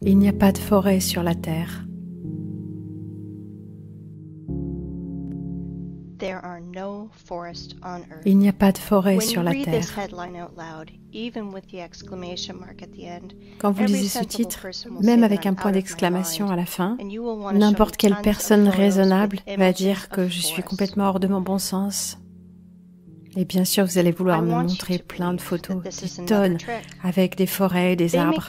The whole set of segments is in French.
Il n'y a pas de forêt sur la Terre. Il n'y a pas de forêt sur la Terre. Quand vous lisez ce titre, même avec un point d'exclamation à la fin, n'importe quelle personne raisonnable va dire que je suis complètement hors de mon bon sens. Et bien sûr, vous allez vouloir me montrer plein de photos, des tonnes, avec des forêts et des arbres.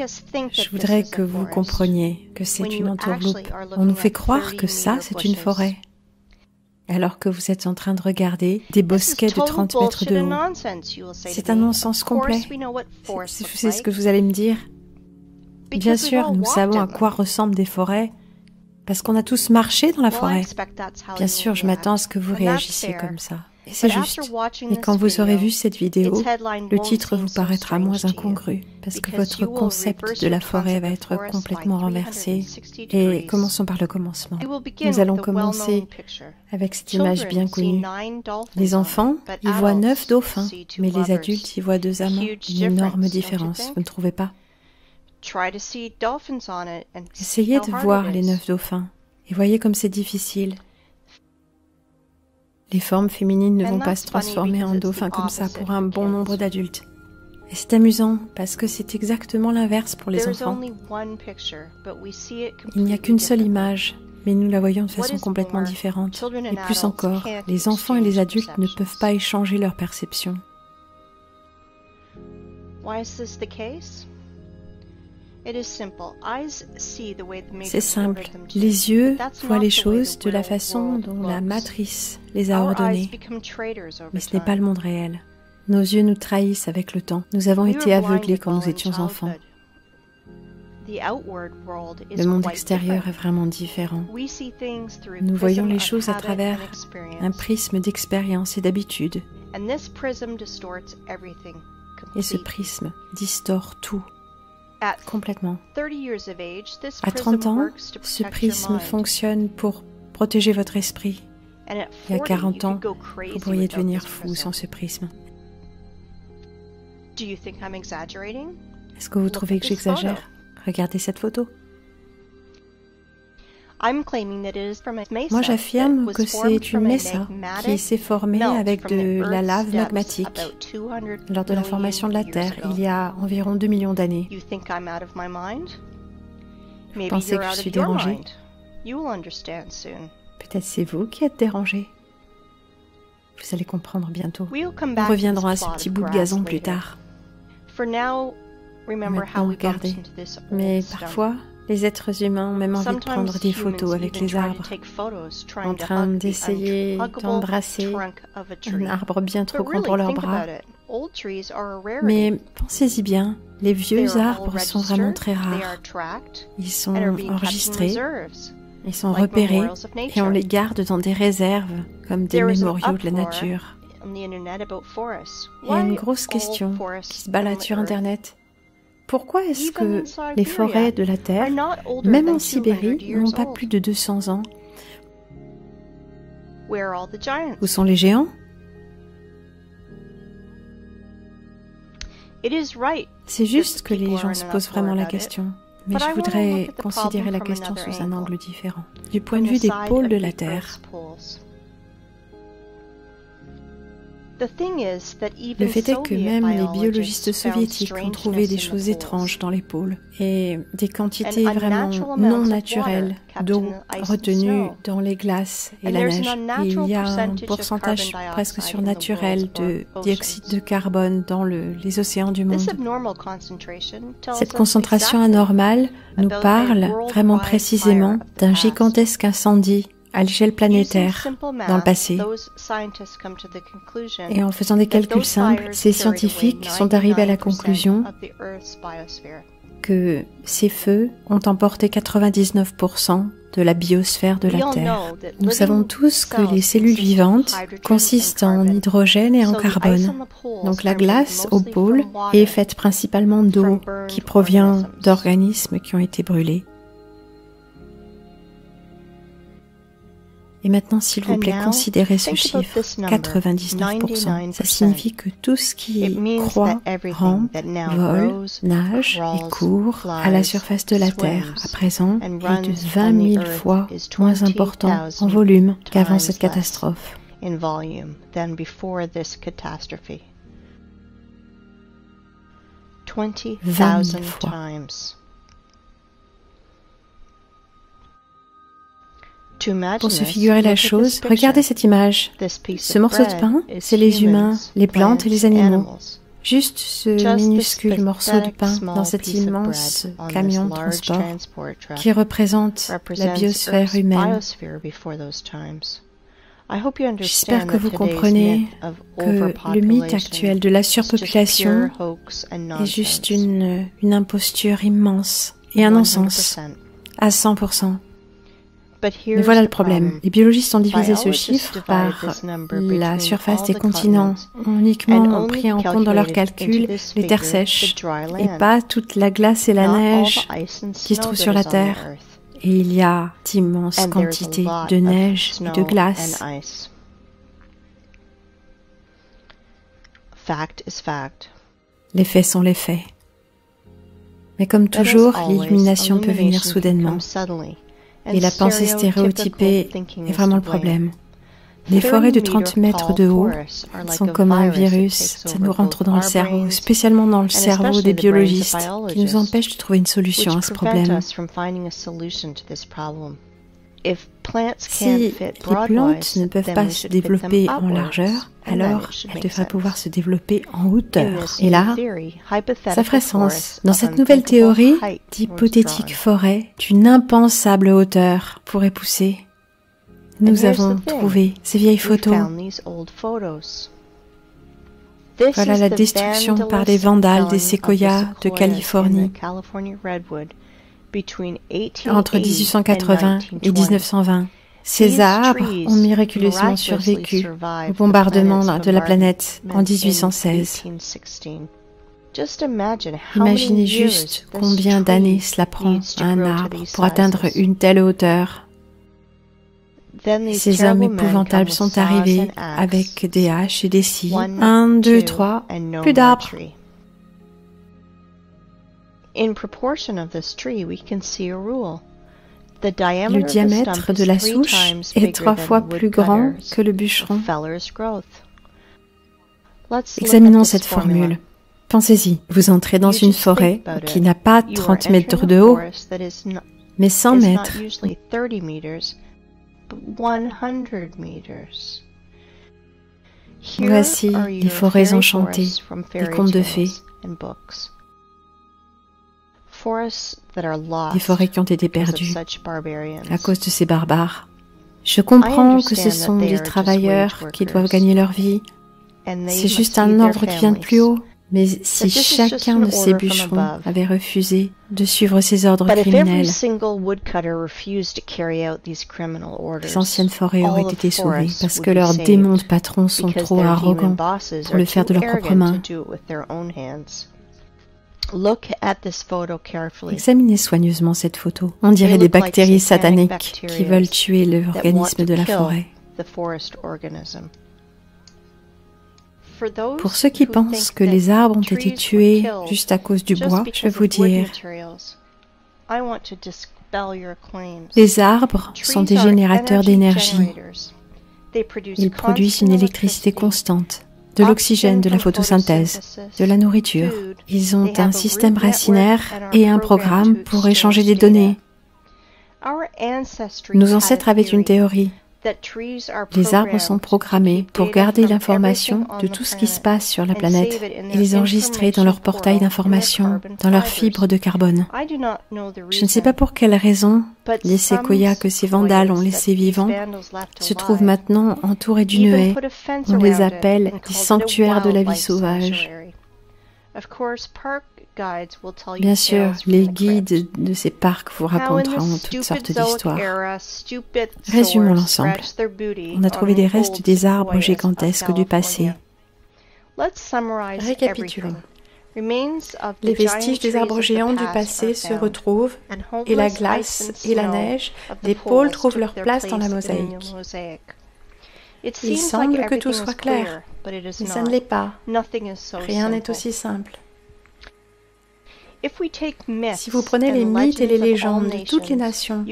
Je voudrais que vous compreniez que c'est une entourloupe. On nous fait croire que ça, c'est une forêt. Alors que vous êtes en train de regarder des bosquets de 30 mètres de haut. C'est un non-sens complet. C'est ce que vous allez me dire. Bien sûr, nous savons à quoi ressemblent des forêts, parce qu'on a tous marché dans la forêt. Bien sûr, je m'attends à ce que vous réagissiez comme ça. Et c'est juste. Et quand vous aurez vu cette vidéo, le titre vous paraîtra moins incongru, parce que votre concept de la forêt va être complètement renversé. Et commençons par le commencement. Nous allons commencer avec cette image bien connue. Les enfants y voient 9 dauphins, mais les adultes y voient 2 amants. Une énorme différence, vous ne trouvez pas? Essayez de voir les 9 dauphins, et voyez comme c'est difficile. Les formes féminines ne vont pas se transformer en dauphins comme ça pour un bon nombre d'adultes. Et c'est amusant parce que c'est exactement l'inverse pour les enfants. Il n'y a qu'une seule image, mais nous la voyons de façon complètement différente. Et plus encore, les enfants et les adultes ne peuvent pas échanger leur perception. C'est simple. Les yeux voient les choses de la façon dont la matrice les a ordonnées. Mais ce n'est pas le monde réel. Nos yeux nous trahissent avec le temps. Nous avons été aveuglés quand nous étions enfants. Le monde extérieur est vraiment différent. Nous voyons les choses à travers un prisme d'expérience et d'habitude. Et ce prisme distord tout. Complètement. À 30 ans, ce prisme fonctionne pour protéger votre esprit. Et à 40 ans, vous pourriez devenir fou sans ce prisme. Est-ce que vous trouvez que j'exagère? Regardez cette photo. Moi, j'affirme que c'est une mesa qui s'est formée avec de la lave magmatique lors de la formation de la Terre, il y a environ 2 millions d'années. Vous pensez que je suis dérangée? Peut-être c'est vous qui êtes dérangée. Vous allez comprendre bientôt. Nous reviendrons à ce petit bout de gazon plus tard. Maintenant, regardez. Mais parfois, les êtres humains ont même envie de prendre des photos avec les arbres, en train d'essayer d'embrasser un arbre bien trop grand pour leurs bras. Mais pensez-y bien, les vieux arbres sont vraiment très rares. Ils sont enregistrés, ils sont repérés et on les garde dans des réserves comme des mémoriaux de la nature. Il y a une grosse question qui se balade sur Internet. Pourquoi est-ce que les forêts de la Terre, même en Sibérie, n'ont pas plus de 200 ans? Où sont les géants? C'est juste que les gens se posent vraiment la question. Mais je voudrais considérer la question sous un angle différent, du point de vue des pôles de la Terre. Le fait est que même les biologistes soviétiques ont trouvé des choses étranges dans les pôles et des quantités vraiment non naturelles d'eau retenue dans les glaces et la neige. Et il y a un pourcentage presque surnaturel de dioxyde de carbone dans les océans du monde. Cette concentration anormale nous parle vraiment précisément d'un gigantesque incendie à l'échelle planétaire dans le passé. Et en faisant des calculs simples, ces scientifiques sont arrivés à la conclusion que ces feux ont emporté 99% de la biosphère de la Terre. Nous savons tous que les cellules vivantes consistent en hydrogène et en carbone. Donc la glace au pôle est faite principalement d'eau qui provient d'organismes qui ont été brûlés. Et maintenant, s'il vous plaît, considérez ce chiffre, 99%. Ça signifie que tout ce qui croît, rampe, vole, nage et court à la surface de la Terre, à présent, est de 20 000 fois moins important en volume qu'avant cette catastrophe. 20 000 fois. Pour se figurer la chose, regardez cette image. Ce morceau de pain, c'est les humains, les plantes et les animaux. Juste ce minuscule morceau de pain dans cet immense camion de transport qui représente la biosphère humaine. J'espère que vous comprenez que le mythe actuel de la surpopulation est juste une imposture immense et un non-sens à 100%. Mais voilà le problème. Les biologistes ont divisé ce chiffre par la surface des continents, ont uniquement pris en compte dans leurs calculs les terres sèches et pas toute la glace et la neige qui se trouvent sur la Terre. Et il y a d'immenses quantités de neige et de glace. Les faits sont les faits. Mais comme toujours, l'illumination peut venir soudainement. Et la pensée stéréotypée est vraiment le problème. Les forêts de 30 mètres de haut sont comme un virus, ça nous rentre dans le cerveau, spécialement dans le cerveau des biologistes, qui nous empêche de trouver une solution à ce problème. Si les plantes ne peuvent pas se développer en largeur, alors elles devraient pouvoir se développer en hauteur. Et là, ça ferait sens. Dans cette nouvelle théorie, d'hypothétiques forêts d'une impensable hauteur pourraient pousser. Nous avons trouvé ces vieilles photos. Voilà la destruction par les vandales des séquoias de Californie. Entre 1880 et 1920, ces arbres ont miraculeusement survécu au bombardement de la planète en 1816. Imaginez juste combien d'années cela prend à un arbre pour atteindre une telle hauteur. Ces hommes épouvantables sont arrivés avec des haches et des scies. 1, 2, 3, plus d'arbres. Le diamètre de la souche est 3 fois plus grand que le bûcheron. Examinons cette formule. Pensez-y, vous entrez dans une forêt qui n'a pas 30 mètres de haut, mais 100 mètres. Voici les forêts enchantées des contes de fées. Des forêts qui ont été perdues à cause de ces barbares. Je comprends que ce sont des travailleurs qui doivent gagner leur vie. C'est juste un ordre qui vient de plus haut. Mais si chacun de ces bûcherons avait refusé de suivre ces ordres criminels, les anciennes forêts auraient été sauvées parce que leurs démons de patrons sont trop arrogants pour le faire de leurs propres mains. Examinez soigneusement cette photo. On dirait des bactéries sataniques qui veulent tuer l'organisme de la forêt. Pour ceux qui pensent que les arbres ont été tués juste à cause du bois, je vais vous dire, les arbres sont des générateurs d'énergie. Ils produisent une électricité constante, de l'oxygène, de la photosynthèse, de la nourriture. Ils ont un système racinaire et un programme pour échanger des données. Nos ancêtres avaient une théorie. Les arbres sont programmés pour garder l'information de tout ce qui se passe sur la planète et les enregistrer dans leur portail d'information, dans leurs fibres de carbone. Je ne sais pas pour quelle raison les séquoias que ces vandales ont laissés vivants se trouvent maintenant entourés d'une haie. On les appelle des sanctuaires de la vie sauvage. Bien sûr, les guides de ces parcs vous raconteront toutes sortes d'histoires. Résumons l'ensemble. On a trouvé des restes des arbres gigantesques du passé. Récapitulons. Les vestiges des arbres géants du passé se retrouvent, et la glace et la neige des pôles trouvent leur place dans la mosaïque. Il semble que tout soit clair, mais ça ne l'est pas. Rien n'est aussi simple. Si vous prenez les mythes et les légendes de toutes les nations,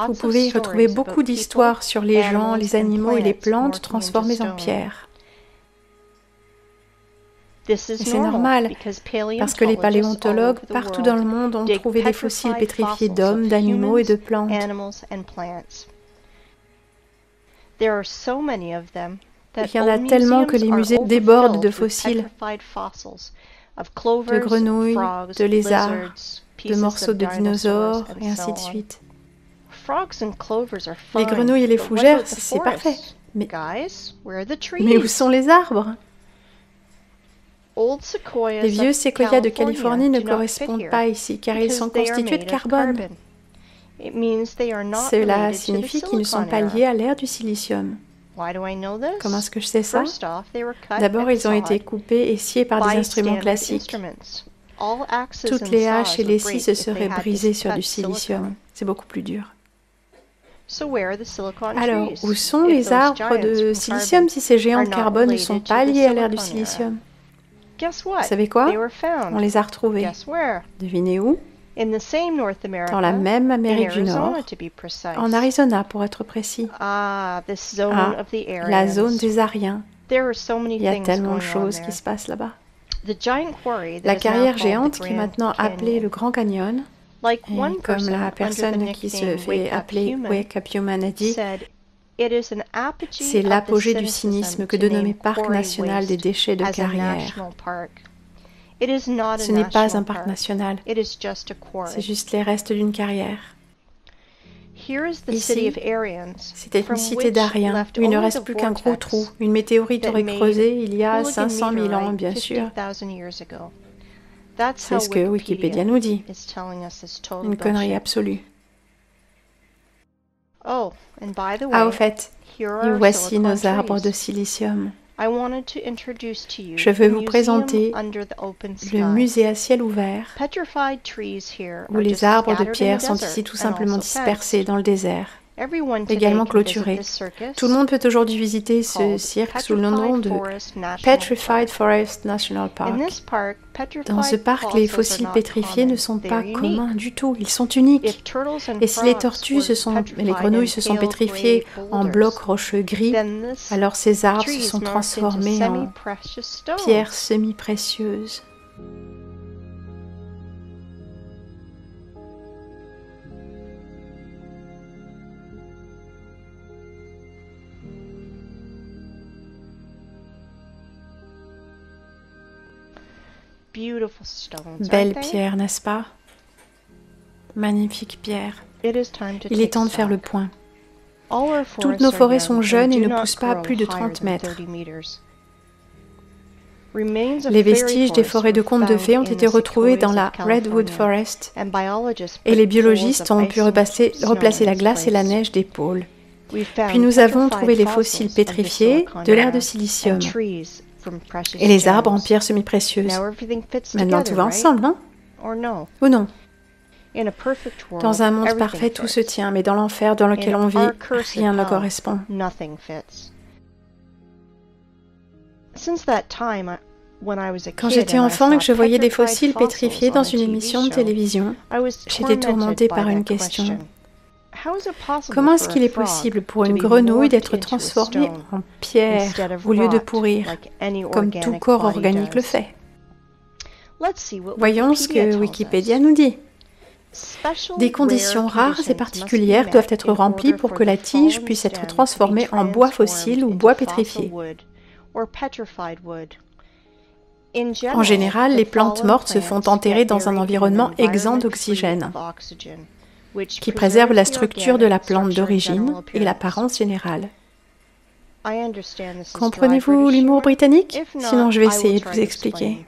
vous pouvez y retrouver beaucoup d'histoires sur les gens, les animaux et les plantes transformés en pierre. Et c'est normal, parce que les paléontologues partout dans le monde ont trouvé des fossiles pétrifiés d'hommes, d'animaux et de plantes. Il y en a tellement que les musées débordent de fossiles, de grenouilles, de lézards, de morceaux de dinosaures, et ainsi de suite. Les grenouilles et les fougères, c'est parfait. Mais où sont les arbres? Les vieux séquoias de Californie ne correspondent pas ici, car ils sont constitués de carbone. Cela signifie qu'ils ne sont pas liés à l'ère du silicium. Comment est-ce que je sais ça? D'abord, ils ont été coupés et sciés par des instruments classiques. Toutes les haches et les scies se seraient brisées sur du silicium. C'est beaucoup plus dur. Alors, où sont les arbres de silicium si ces géants de carbone ne sont pas liés à l'ère du silicium? Vous savez quoi? On les a retrouvés. Devinez où? Dans la même Amérique du Nord, en Arizona pour être précis. La zone des Ariens. Il y a tellement de choses qui se passent là-bas. La carrière géante qui est maintenant appelée le Grand Canyon, et comme la personne qui se fait appeler Wake Up Human a dit, c'est l'apogée du cynisme que de nommer Parc national des déchets de carrière. Ce n'est pas un parc national, c'est juste les restes d'une carrière. Ici, c'était une cité d'Ariens, où il ne reste plus qu'un gros trou. Une météorite aurait creusé il y a 500 000 ans, bien sûr. C'est ce que Wikipédia nous dit. Une connerie absolue. Ah, au fait, et voici nos arbres de silicium. Je veux vous présenter le musée à ciel ouvert, où les arbres de pierre sont ici tout simplement dispersés dans le désert, également clôturés. Tout le monde peut aujourd'hui visiter ce cirque sous le nom de Petrified Forest National Park. Dans ce parc, les fossiles pétrifiés ne sont pas communs du tout, ils sont uniques. Et si les tortues et les grenouilles se sont pétrifiées en blocs rocheux gris, alors ces arbres se sont transformés en pierres semi-précieuses. Belle pierre, n'est-ce pas? Magnifique pierre. Il est temps de faire le point. Toutes nos forêts sont jeunes et ne poussent pas à plus de 30 mètres. Les vestiges des forêts de contes de fées ont été retrouvés dans la Redwood Forest et les biologistes ont pu replacer la glace et la neige des pôles. Puis nous avons trouvé les fossiles pétrifiés de l'ère de silicium et les arbres en pierres semi-précieuses. Maintenant tout va ensemble, non? Ou non? Dans un monde parfait, tout se tient, mais dans l'enfer dans lequel on vit, rien ne correspond. Quand j'étais enfant et que je voyais des fossiles pétrifiés dans une émission de télévision, j'étais tourmentée par une question. Comment est-ce qu'il est possible pour une grenouille d'être transformée en pierre au lieu de pourrir, comme tout corps organique le fait? Voyons ce que Wikipédia nous dit. Des conditions rares et particulières doivent être remplies pour que la tige puisse être transformée en bois fossile ou bois pétrifié. En général, les plantes mortes se font enterrer dans un environnement exempt d'oxygène, qui préserve la structure de la plante d'origine et l'apparence générale. Comprenez-vous l'humour britannique? Sinon, je vais essayer de vous expliquer.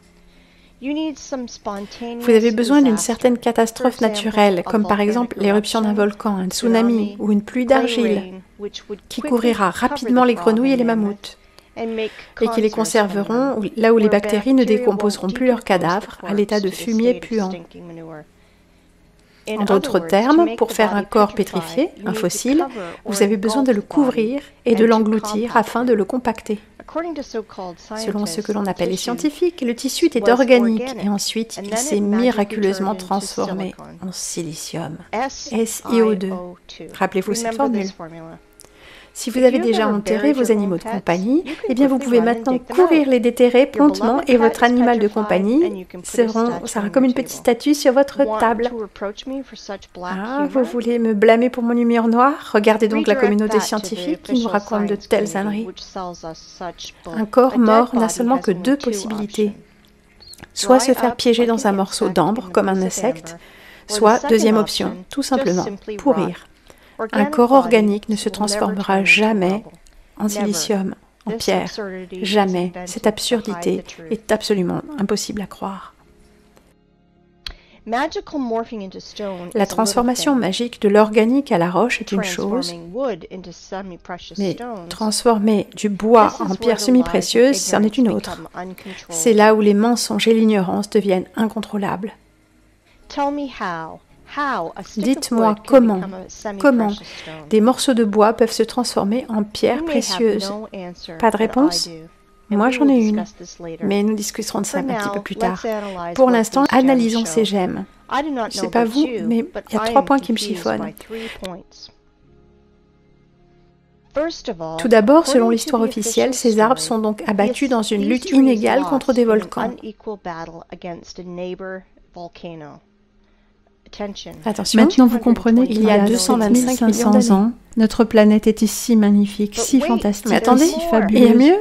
Vous avez besoin d'une certaine catastrophe naturelle, comme par exemple l'éruption d'un volcan, un tsunami ou une pluie d'argile, qui couvrira rapidement les grenouilles et les mammouths. et qui les conserveront là où les bactéries ne décomposeront plus leurs cadavres à l'état de fumier puant. En d'autres termes, pour faire un corps pétrifié, un fossile, vous avez besoin de le couvrir et de l'engloutir afin de le compacter. Selon ce que l'on appelle les scientifiques, le tissu était organique et ensuite il s'est miraculeusement transformé en silicium, SiO2. Rappelez-vous cette formule. Si vous avez déjà enterré vos animaux de compagnie, eh bien vous pouvez maintenant courir les déterrer promptement et votre animal de compagnie sera comme une petite statue sur votre table. Ah, vous voulez me blâmer pour mon humeur noire? Regardez donc la communauté scientifique qui nous raconte de telles âneries. Un corps mort n'a seulement que deux possibilités. Soit se faire piéger dans un morceau d'ambre comme un insecte, soit, deuxième option, tout simplement, pourrir. Un corps organique ne se transformera jamais en silicium, en pierre. Jamais. Cette absurdité est absolument impossible à croire. La transformation magique de l'organique à la roche est une chose, mais transformer du bois en pierre semi-précieuse, c'en est une autre. C'est là où les mensonges et l'ignorance deviennent incontrôlables. Dites-moi comment des morceaux de bois peuvent se transformer en pierre précieuse. Pas de réponse? Moi j'en ai une, mais nous discuterons de ça un petit peu plus tard. Pour l'instant, analysons ces gemmes. Je ne sais pas vous, mais il y a 3 points qui me chiffonnent. Tout d'abord, selon l'histoire officielle, ces arbres sont donc abattus dans une lutte inégale contre des volcans. Attention, maintenant vous comprenez qu'il y a 225 500 ans, notre planète était si magnifique, si fantastique, mais attendez, si fabuleuse, il y a mieux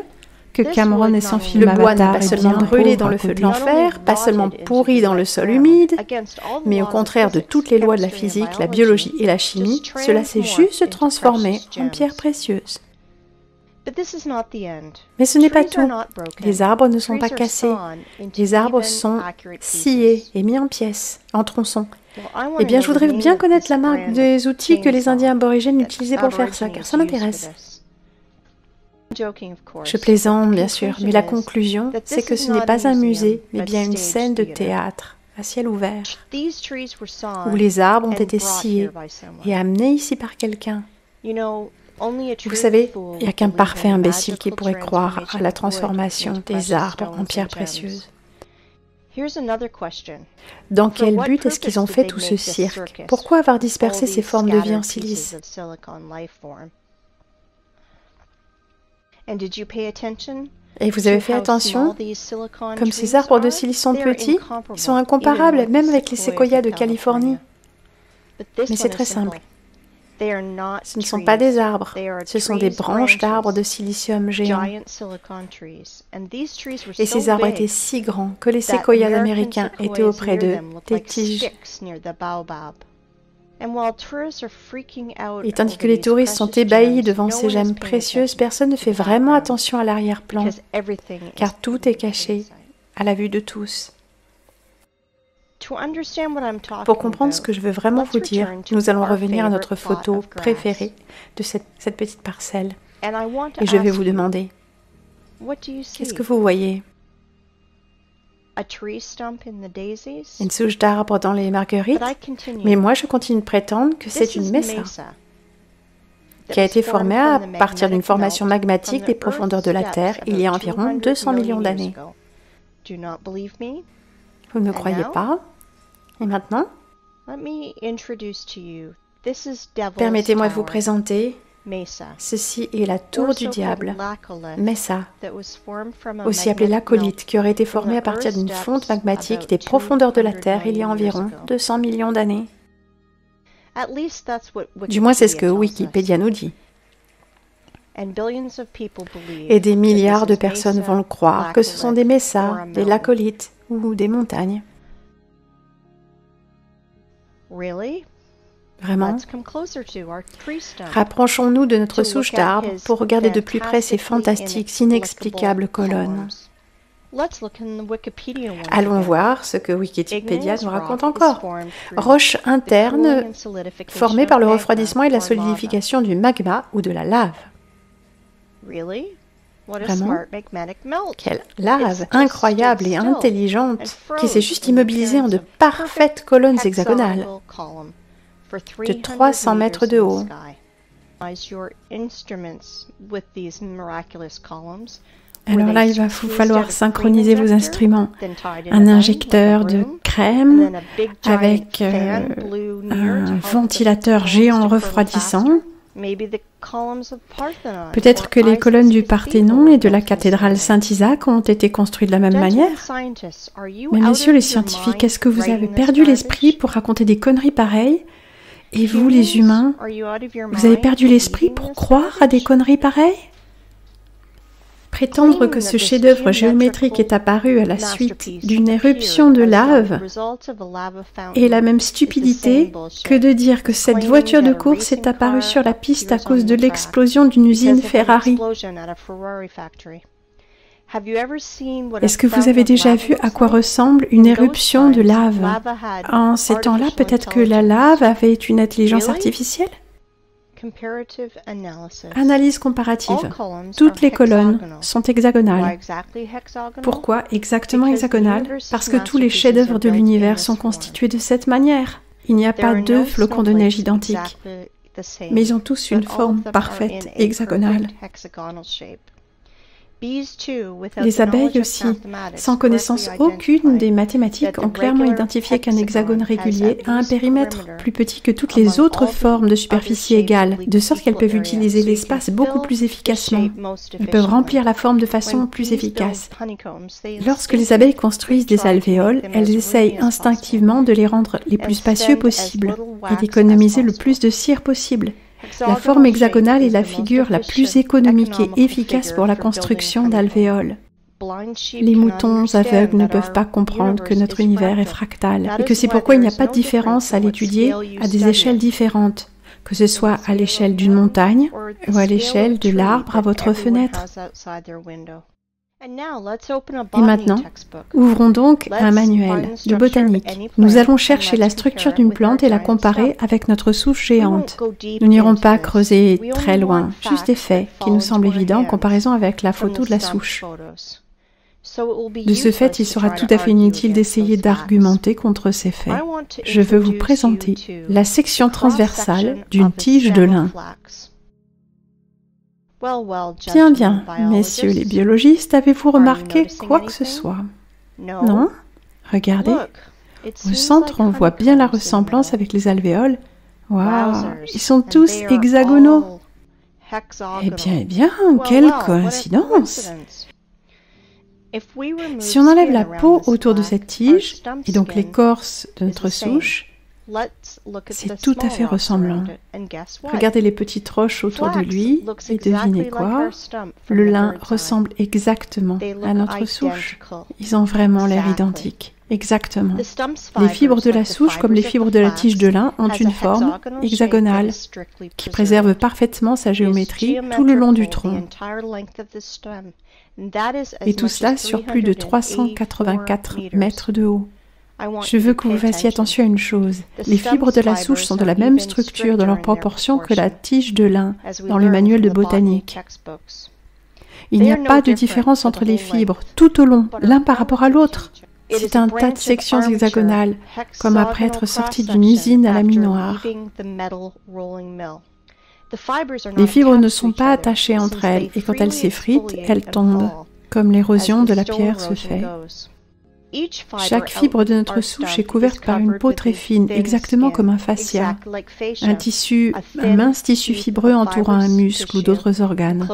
que Cameron et son film Le bois n'a Avatar pas est seulement bien brûlé pauvre dans à le feu de côté. l'enfer, pas seulement pourri dans le sol humide, mais au contraire de toutes les lois de la physique, la biologie et la chimie, cela s'est juste transformé en pierre précieuse. Mais ce n'est pas tout. Les arbres ne sont pas cassés. Les arbres sont sciés et mis en pièces, en tronçons. Eh bien, je voudrais bien connaître la marque des outils que les Indiens aborigènes utilisaient pour faire ça, car ça m'intéresse. Je plaisante, bien sûr, mais la conclusion, c'est que ce n'est pas un musée, mais bien une scène de théâtre, à ciel ouvert, où les arbres ont été sciés et amenés ici par quelqu'un. Vous savez, il n'y a qu'un parfait imbécile qui pourrait croire à la transformation des arbres en pierres précieuses. Dans quel but est-ce qu'ils ont fait tout ce cirque? Pourquoi avoir dispersé ces formes de vie en silice? Et vous avez fait attention? Comme ces arbres de silice sont petits, ils sont incomparables, même avec les séquoias de Californie. Mais c'est très simple. Ce ne sont pas des arbres, ce sont des branches d'arbres de silicium géants. Et ces arbres étaient si grands que les séquoias américains étaient auprès d'eux, des tiges. Et tandis que les touristes sont ébahis devant ces gemmes précieuses, personne ne fait vraiment attention à l'arrière-plan, car tout est caché à la vue de tous. Pour comprendre ce que je veux vraiment vous dire, nous allons revenir à notre photo préférée de cette petite parcelle. Et je vais vous demander, qu'est-ce que vous voyez? Une souche d'arbre dans les marguerites? Mais moi, je continue de prétendre que c'est une mesa qui a été formée à partir d'une formation magmatique des profondeurs de la Terre il y a environ 200 millions d'années. Vous ne me croyez pas? Et maintenant, permettez-moi de vous présenter, ceci est la tour du diable, Mesa, aussi appelée l'acolite, qui aurait été formée à partir d'une fonte magmatique des profondeurs de la Terre il y a environ 200 millions d'années. Du moins, c'est ce que Wikipédia nous dit. Et des milliards de personnes vont le croire que ce sont des messas, des lacolites ou des montagnes. Vraiment? Rapprochons-nous de notre souche d'arbre pour regarder de plus près ces fantastiques, inexplicables colonnes. Allons voir ce que Wikipédia nous raconte encore. Roche interne formée par le refroidissement et la solidification du magma ou de la lave. Vraiment, quelle lave incroyable et intelligente qui s'est juste immobilisée en de parfaites colonnes hexagonales de 300 mètres de haut. Alors là, il va vous falloir synchroniser vos instruments. Un injecteur de crème avec un ventilateur géant refroidissant. Peut-être que les colonnes du Parthénon et de la cathédrale Saint-Isaac ont été construites de la même manière. Mais messieurs les scientifiques, est-ce que vous avez perdu l'esprit pour raconter des conneries pareilles? Et vous, les humains, vous avez perdu l'esprit pour croire à des conneries pareilles? Prétendre que ce chef-d'œuvre géométrique est apparu à la suite d'une éruption de lave est la même stupidité que de dire que cette voiture de course est apparue sur la piste à cause de l'explosion d'une usine Ferrari. Est-ce que vous avez déjà vu à quoi ressemble une éruption de lave? En ces temps-là, peut-être que la lave avait une intelligence artificielle? Analyse comparative. Toutes les colonnes sont hexagonales. Pourquoi exactement hexagonales? Parce que tous les chefs-d'œuvre de l'univers sont constitués de cette manière. Il n'y a pas deux flocons de neige identiques, mais ils ont tous une forme parfaite hexagonale. Les abeilles aussi, sans connaissance aucune des mathématiques, ont clairement identifié qu'un hexagone régulier a un périmètre plus petit que toutes les autres formes de superficie égale, de sorte qu'elles peuvent utiliser l'espace beaucoup plus efficacement. Elles peuvent remplir la forme de façon plus efficace. Lorsque les abeilles construisent des alvéoles, elles essayent instinctivement de les rendre les plus spacieux possibles et d'économiser le plus de cire possible. La forme hexagonale est la figure la plus économique et efficace pour la construction d'alvéoles. Les moutons aveugles ne peuvent pas comprendre que notre univers est fractal et que c'est pourquoi il n'y a pas de différence à l'étudier à des échelles différentes, que ce soit à l'échelle d'une montagne ou à l'échelle de l'arbre à votre fenêtre. Et maintenant, ouvrons donc un manuel de botanique. Nous allons chercher la structure d'une plante et la comparer avec notre souche géante. Nous n'irons pas creuser très loin, juste des faits qui nous semblent évidents en comparaison avec la photo de la souche. De ce fait, il sera tout à fait inutile d'essayer d'argumenter contre ces faits. Je veux vous présenter la section transversale d'une tige de lin. Bien, messieurs les biologistes, avez-vous remarqué quoi que ce soit? Non? Regardez. Au centre, on voit bien la ressemblance avec les alvéoles. Waouh! Ils sont tous hexagonaux. Eh bien, quelle coïncidence! Si on enlève la peau autour de cette tige, et donc l'écorce de notre souche, c'est tout à fait ressemblant. Regardez les petites roches autour de lui et devinez quoi? Le lin ressemble exactement à notre souche. Ils ont vraiment l'air identiques. Exactement. Les fibres de la souche, comme les fibres de la tige de lin, ont une forme hexagonale qui préserve parfaitement sa géométrie tout le long du tronc. Et tout cela sur plus de 384 mètres de haut. Je veux que vous fassiez attention à une chose. Les fibres de la souche sont de la même structure dans leurs proportions que la tige de lin dans le manuel de botanique. Il n'y a pas de différence entre les fibres tout au long, l'un par rapport à l'autre. C'est un tas de sections hexagonales, comme après être sorti d'une usine à la minoire. Les fibres ne sont pas attachées entre elles, et quand elles s'effritent, elles tombent, comme l'érosion de la pierre se fait. Chaque fibre de notre souche est couverte par une peau très fine, exactement comme un fascia, un mince tissu fibreux entourant un muscle ou d'autres organes.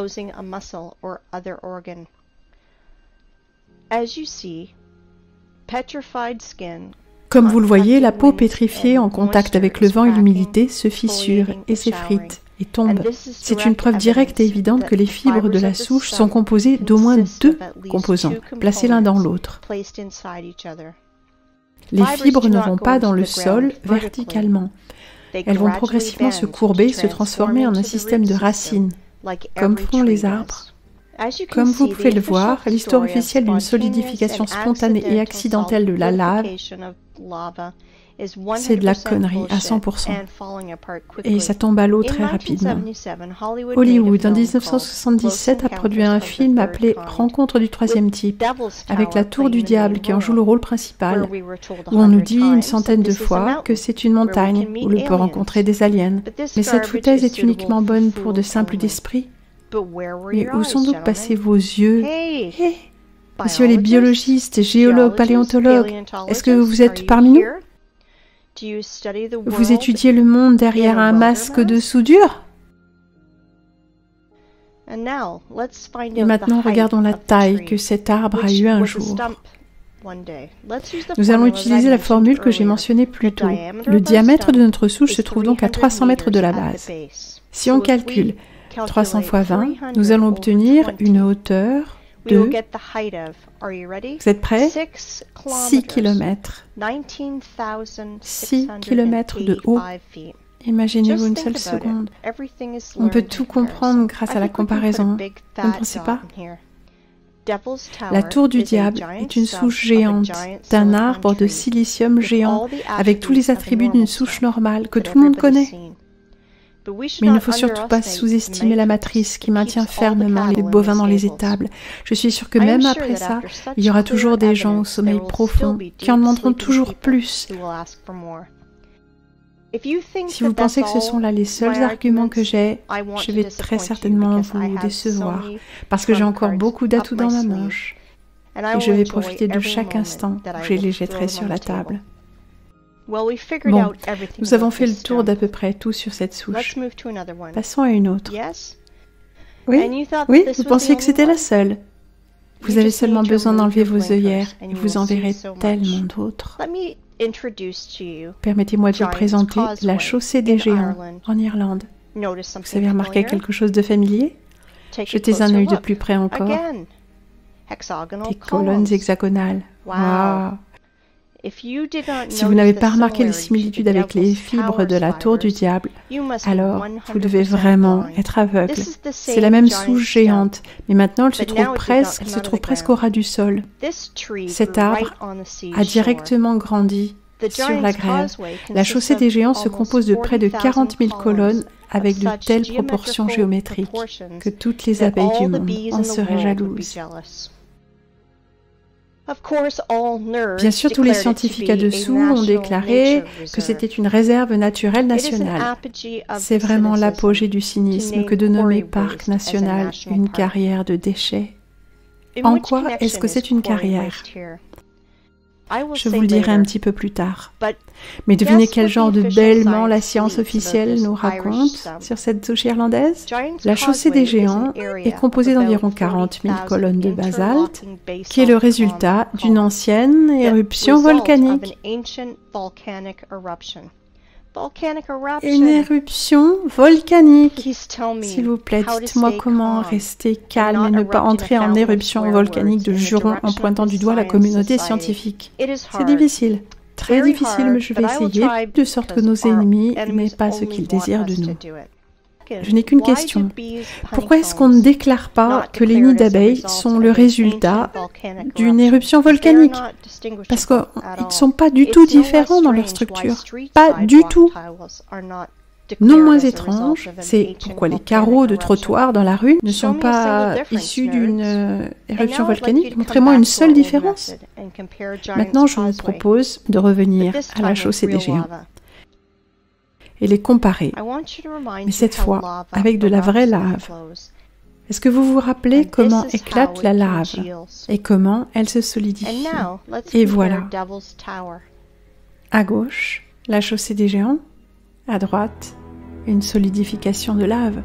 Comme vous le voyez, la peau pétrifiée en contact avec le vent et l'humidité se fissure et s'effrite et tombe. C'est une preuve directe et évidente que les fibres de la souche sont composées d'au moins deux composants, placés l'un dans l'autre. Les fibres ne vont pas dans le sol verticalement. Elles vont progressivement se courber et se transformer en un système de racines, comme font les arbres. Comme vous pouvez le voir, l'histoire officielle d'une solidification spontanée et accidentelle de la lave c'est de la connerie à 100%. Et ça tombe à l'eau très rapidement. Hollywood, en 1977, a produit un film appelé Rencontre du troisième type, avec la Tour du Diable qui en joue le rôle principal, où on nous dit une centaine de fois que c'est une montagne où l'on peut rencontrer des aliens. Mais cette foutaise est uniquement bonne pour de simples d'esprit. Mais où sont donc passés vos yeux? Monsieur les biologistes, géologues, paléontologues, est-ce que vous êtes parmi nous? Vous étudiez le monde derrière un masque de soudure? Et maintenant, regardons la taille que cet arbre a eu un jour. Nous allons utiliser la formule que j'ai mentionnée plus tôt. Le diamètre de notre souche se trouve donc à 300 mètres de la base. Si on calcule 300 fois 20, nous allons obtenir une hauteur de... Vous êtes prêts? 6 km. 6 km de haut. Imaginez-vous une seule seconde. On peut tout comprendre grâce à la comparaison. Vous ne pensez pas? La tour du diable est une souche géante d'un arbre de silicium géant avec tous les attributs d'une souche normale que tout le monde connaît. Mais il ne faut surtout pas sous-estimer la matrice qui maintient fermement les bovins dans les étables. Je suis sûre que même après ça, il y aura toujours des gens au sommeil profond qui en demanderont toujours plus. Si vous pensez que ce sont là les seuls arguments que j'ai, je vais très certainement vous décevoir, parce que j'ai encore beaucoup d'atouts dans ma manche. Et je vais profiter de chaque instant où je les jetterai sur la table. Bon, nous avons fait le tour d'à peu près tout sur cette souche. Passons à une autre. Oui, vous pensiez que c'était la seule. Vous avez seulement besoin d'enlever vos œillères et vous en verrez tellement d'autres. Permettez-moi de vous présenter la chaussée des géants en Irlande. Vous avez remarqué quelque chose de familier? Jetez un œil de plus près encore. Des colonnes hexagonales. Wow. Si vous n'avez pas remarqué les similitudes avec les fibres de la tour du diable, alors vous devez vraiment être aveugle. C'est la même souche géante, mais maintenant elle se trouve presque au ras du sol. Cet arbre a directement grandi sur la grève. La chaussée des géants se compose de près de 40 000 colonnes avec de telles proportions géométriques que toutes les abeilles du monde en seraient jalouses. Bien sûr, tous les scientifiques à-dessous ont déclaré que c'était une réserve naturelle nationale. C'est vraiment l'apogée du cynisme que de nommer parc national une carrière de déchets. En quoi est-ce que c'est une carrière? Je vous le dirai un petit peu plus tard. Mais devinez quel genre de bêlement la science officielle nous raconte sur cette souche irlandaise? La chaussée des géants est composée d'environ 40 000 colonnes de basalte, qui est le résultat d'une ancienne éruption volcanique. Une éruption volcanique. S'il vous plaît, dites-moi comment rester calme et ne pas entrer en éruption volcanique de jurons en pointant du doigt la communauté scientifique. C'est difficile, très difficile, mais je vais essayer, de sorte que nos ennemis n'aient pas ce qu'ils désirent de nous. Je n'ai qu'une question. Pourquoi est-ce qu'on ne déclare pas que les nids d'abeilles sont le résultat d'une éruption volcanique? Parce qu'ils ne sont pas du tout différents dans leur structure. Pas du tout. Non moins étrange, c'est pourquoi les carreaux de trottoir dans la rue ne sont pas issus d'une éruption volcanique. Montrez-moi une seule différence. Maintenant, je vous propose de revenir à la chaussée des géants et les comparer, mais cette fois avec de la vraie lave. Est-ce que vous vous rappelez comment éclate la lave et comment elle se solidifie? Et voilà. À gauche, la chaussée des géants. À droite, une solidification de lave.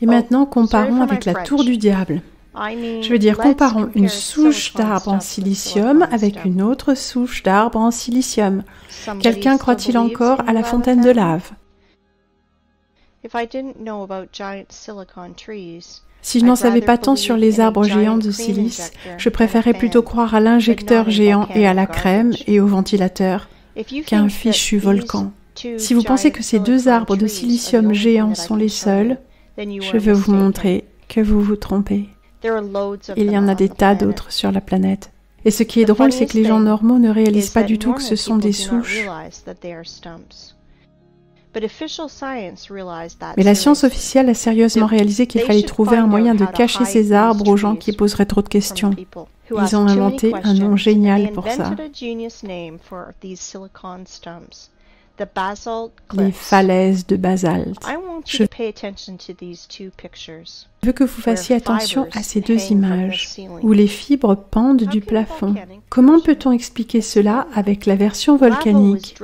Et maintenant, comparons avec la tour du diable. Je veux dire, comparons une souche d'arbre en silicium avec une autre souche d'arbre en silicium. Quelqu'un croit-il encore à la fontaine de lave? Si je n'en savais pas tant sur les arbres géants de silice, je préférais plutôt croire à l'injecteur géant et à la crème et au ventilateur qu'à un fichu volcan. Si vous pensez que ces deux arbres de silicium géants sont les seuls, je veux vous montrer que vous vous trompez. Il y en a des tas d'autres sur la planète. Et ce qui est drôle, c'est que les gens normaux ne réalisent pas du tout que ce sont des souches. Mais la science officielle a sérieusement réalisé qu'il fallait trouver un moyen de cacher ces arbres aux gens qui poseraient trop de questions. Ils ont inventé un nom génial pour ça. Les falaises de basalte. Je veux que vous fassiez attention à ces deux images, où les fibres pendent du plafond. Comment peut-on expliquer cela avec la version volcanique?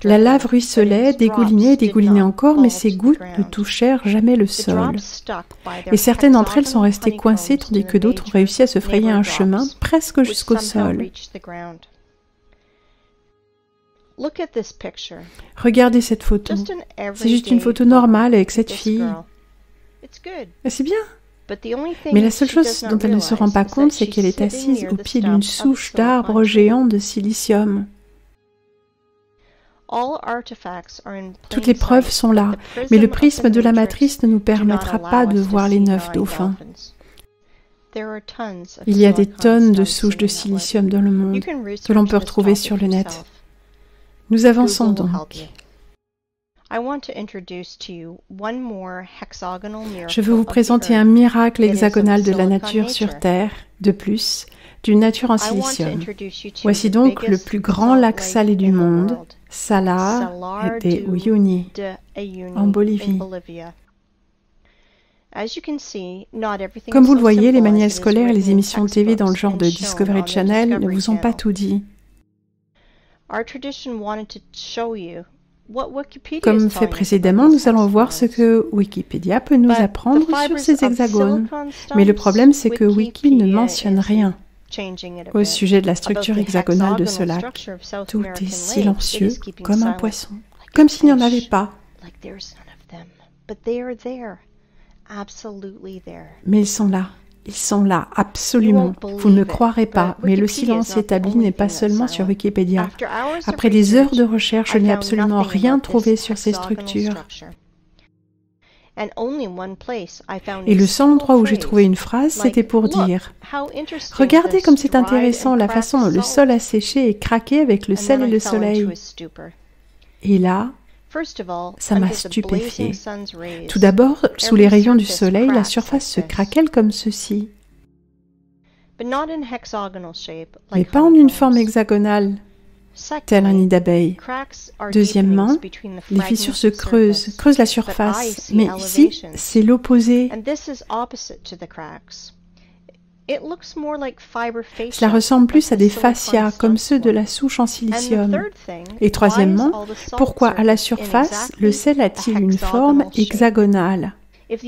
La lave ruisselait, dégoulinait et dégoulinait encore, mais ces gouttes ne touchèrent jamais le sol. Et certaines d'entre elles sont restées coincées, tandis que d'autres ont réussi à se frayer un chemin presque jusqu'au sol. Regardez cette photo. C'est juste une photo normale avec cette fille. C'est bien. Mais la seule chose dont elle ne se rend pas compte, c'est qu'elle est assise au pied d'une souche d'arbre géant de silicium. Toutes les preuves sont là, mais le prisme de la matrice ne nous permettra pas de voir les 9 dauphins. Il y a des tonnes de souches de silicium dans le monde que l'on peut retrouver sur le net. Nous avançons donc. Je veux vous présenter un miracle hexagonal de la nature sur Terre, de plus, d'une nature en silicium. Voici donc le plus grand lac salé du monde, Salar de Uyuni, en Bolivie. Comme vous le voyez, les manuels scolaires et les émissions de TV dans le genre de Discovery Channel ne vous ont pas tout dit. Comme fait précédemment, nous allons voir ce que Wikipédia peut nous apprendre sur ces hexagones. Mais le problème, c'est que Wiki ne mentionne rien au sujet de la structure hexagonale de ce lac. Tout est silencieux comme un poisson, comme s'il n'y en avait pas. Mais ils sont là, absolument. Vous ne croirez pas, mais le silence établi n'est pas seulement sur Wikipédia. Après des heures de recherche, je n'ai absolument rien trouvé sur ces structures. Et le seul endroit où j'ai trouvé une phrase, c'était pour dire « Regardez comme c'est intéressant la façon dont le sol a séché et craqué avec le sel et le soleil. » Et là, ça m'a stupéfiée. Tout d'abord, sous les rayons du soleil, la surface se craquelle comme ceci. Mais pas en une forme hexagonale, tel un nid d'abeille. Deuxièmement, les fissures se creusent la surface, mais ici, c'est l'opposé. Cela ressemble plus à des fascias, comme ceux de la souche en silicium. Et troisièmement, pourquoi à la surface, le sel a-t-il une forme hexagonale?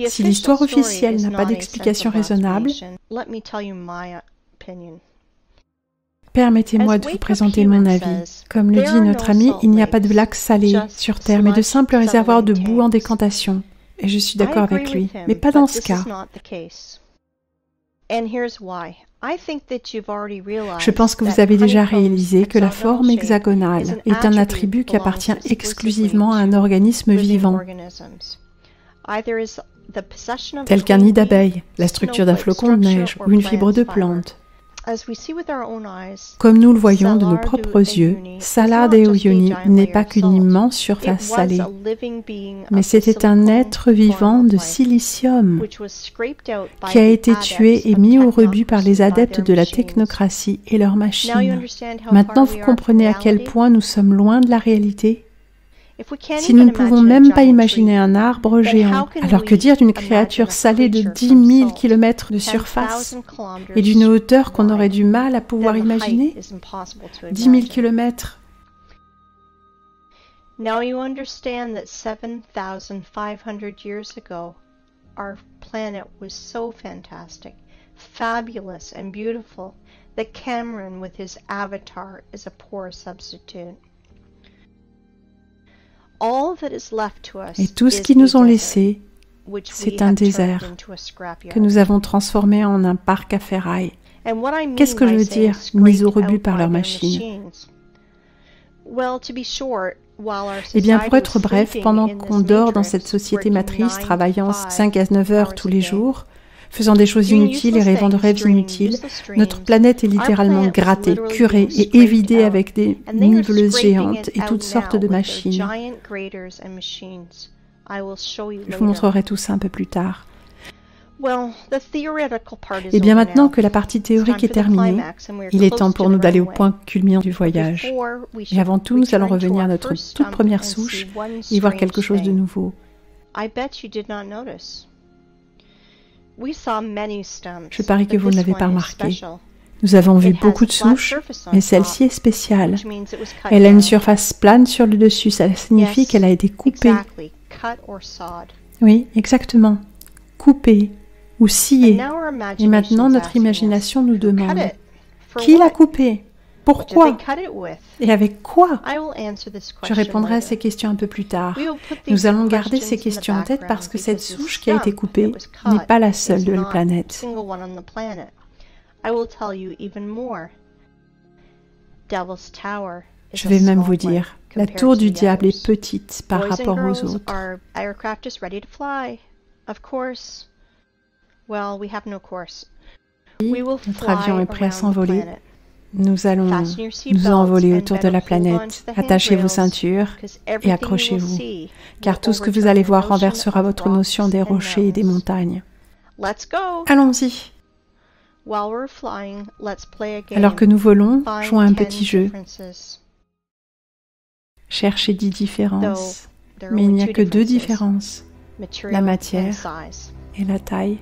Si l'histoire officielle n'a pas d'explication raisonnable, permettez-moi de vous présenter mon avis. Comme le dit notre ami, il n'y a pas de lac salé sur Terre, mais de simples réservoirs de boue en décantation. Et je suis d'accord avec lui, mais pas dans ce cas. Je pense que vous avez déjà réalisé que la forme hexagonale est un attribut qui appartient exclusivement à un organisme vivant, tel qu'un nid d'abeille, la structure d'un flocon de neige ou une fibre de plante. Comme nous le voyons de nos propres yeux, Salar de Uyuni n'est pas qu'une immense surface salée, mais c'était un être vivant de silicium qui a été tué et mis au rebut par les adeptes de la technocratie et leurs machines. Maintenant, vous comprenez à quel point nous sommes loin de la réalité? Si nous ne pouvons même pas imaginer un arbre géant, alors que dire d'une créature salée de 10 000 km de surface et d'une hauteur qu'on aurait du mal à pouvoir imaginer? 10 000 km. Now you understand that 7,500 years ago, our planet was so fantastic, fabulous, and beautiful that Cameron with his avatar is a poor substitute. All that is left to us Et tout ce qu'ils nous ont laissé, c'est un désert que nous avons transformé en un parc à ferraille. Qu'est-ce que je veux dire, mis au rebut par leurs machines? Eh bien, pour être bref, pendant qu'on dort dans cette société matrice, travaillant 5 à 9 heures tous les jours, faisant des choses inutiles et rêvant de rêves inutiles, notre planète est littéralement grattée, curée et évidée avec des niveleuses géantes et toutes sortes de machines. Je vous montrerai tout ça un peu plus tard. Et bien maintenant que la partie théorique est terminée, il est temps pour nous d'aller au point culminant du voyage. Et avant tout, nous allons revenir à notre toute première souche et voir quelque chose de nouveau. Je parie que vous ne l'avez pas remarqué. Nous avons vu beaucoup de souches, mais celle-ci est spéciale. Elle a une surface plane sur le dessus, ça signifie qu'elle a été coupée. Oui, exactement. Coupée ou sciée. Et maintenant, notre imagination nous demande, qui l'a coupée? Pourquoi? Et avec quoi? Je répondrai à ces questions un peu plus tard. Nous allons garder ces questions en tête parce que cette souche qui a été coupée n'est pas la seule de la planète. Je vais même vous dire, la tour du diable est petite par rapport aux autres. Notre avion est prêt à s'envoler. Nous allons nous envoler autour de la planète. Attachez vos ceintures et accrochez-vous, car tout ce que vous allez voir renversera votre notion des rochers et des montagnes. Allons-y. Alors que nous volons, jouons à un petit jeu. Cherchez 10 différences, mais il n'y a que 2 différences, la matière et la taille.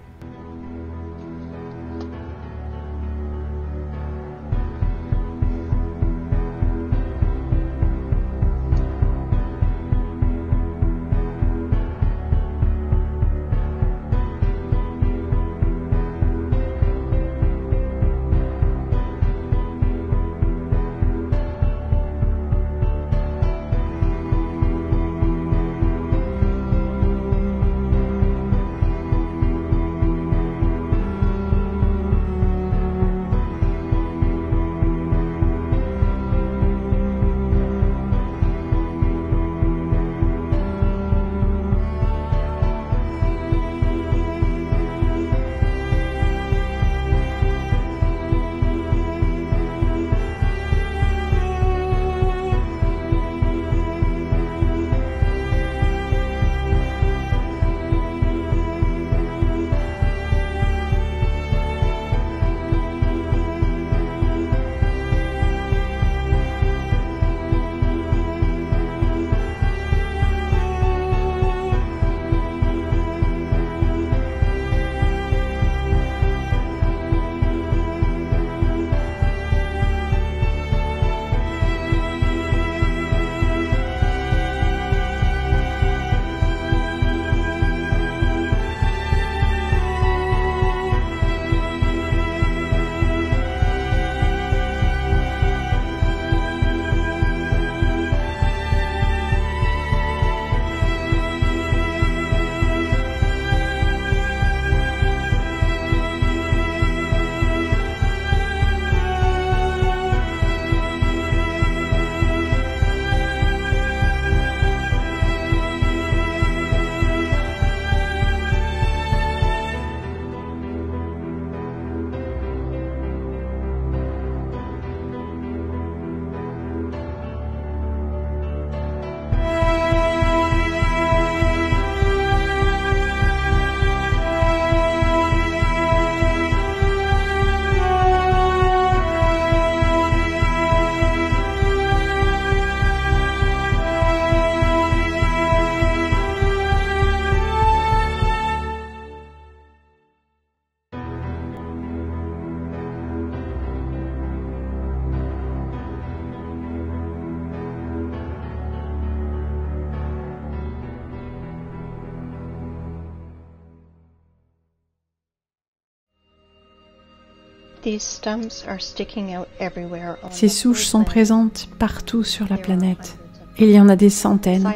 Ces souches sont présentes partout sur la planète. Il y en a des centaines.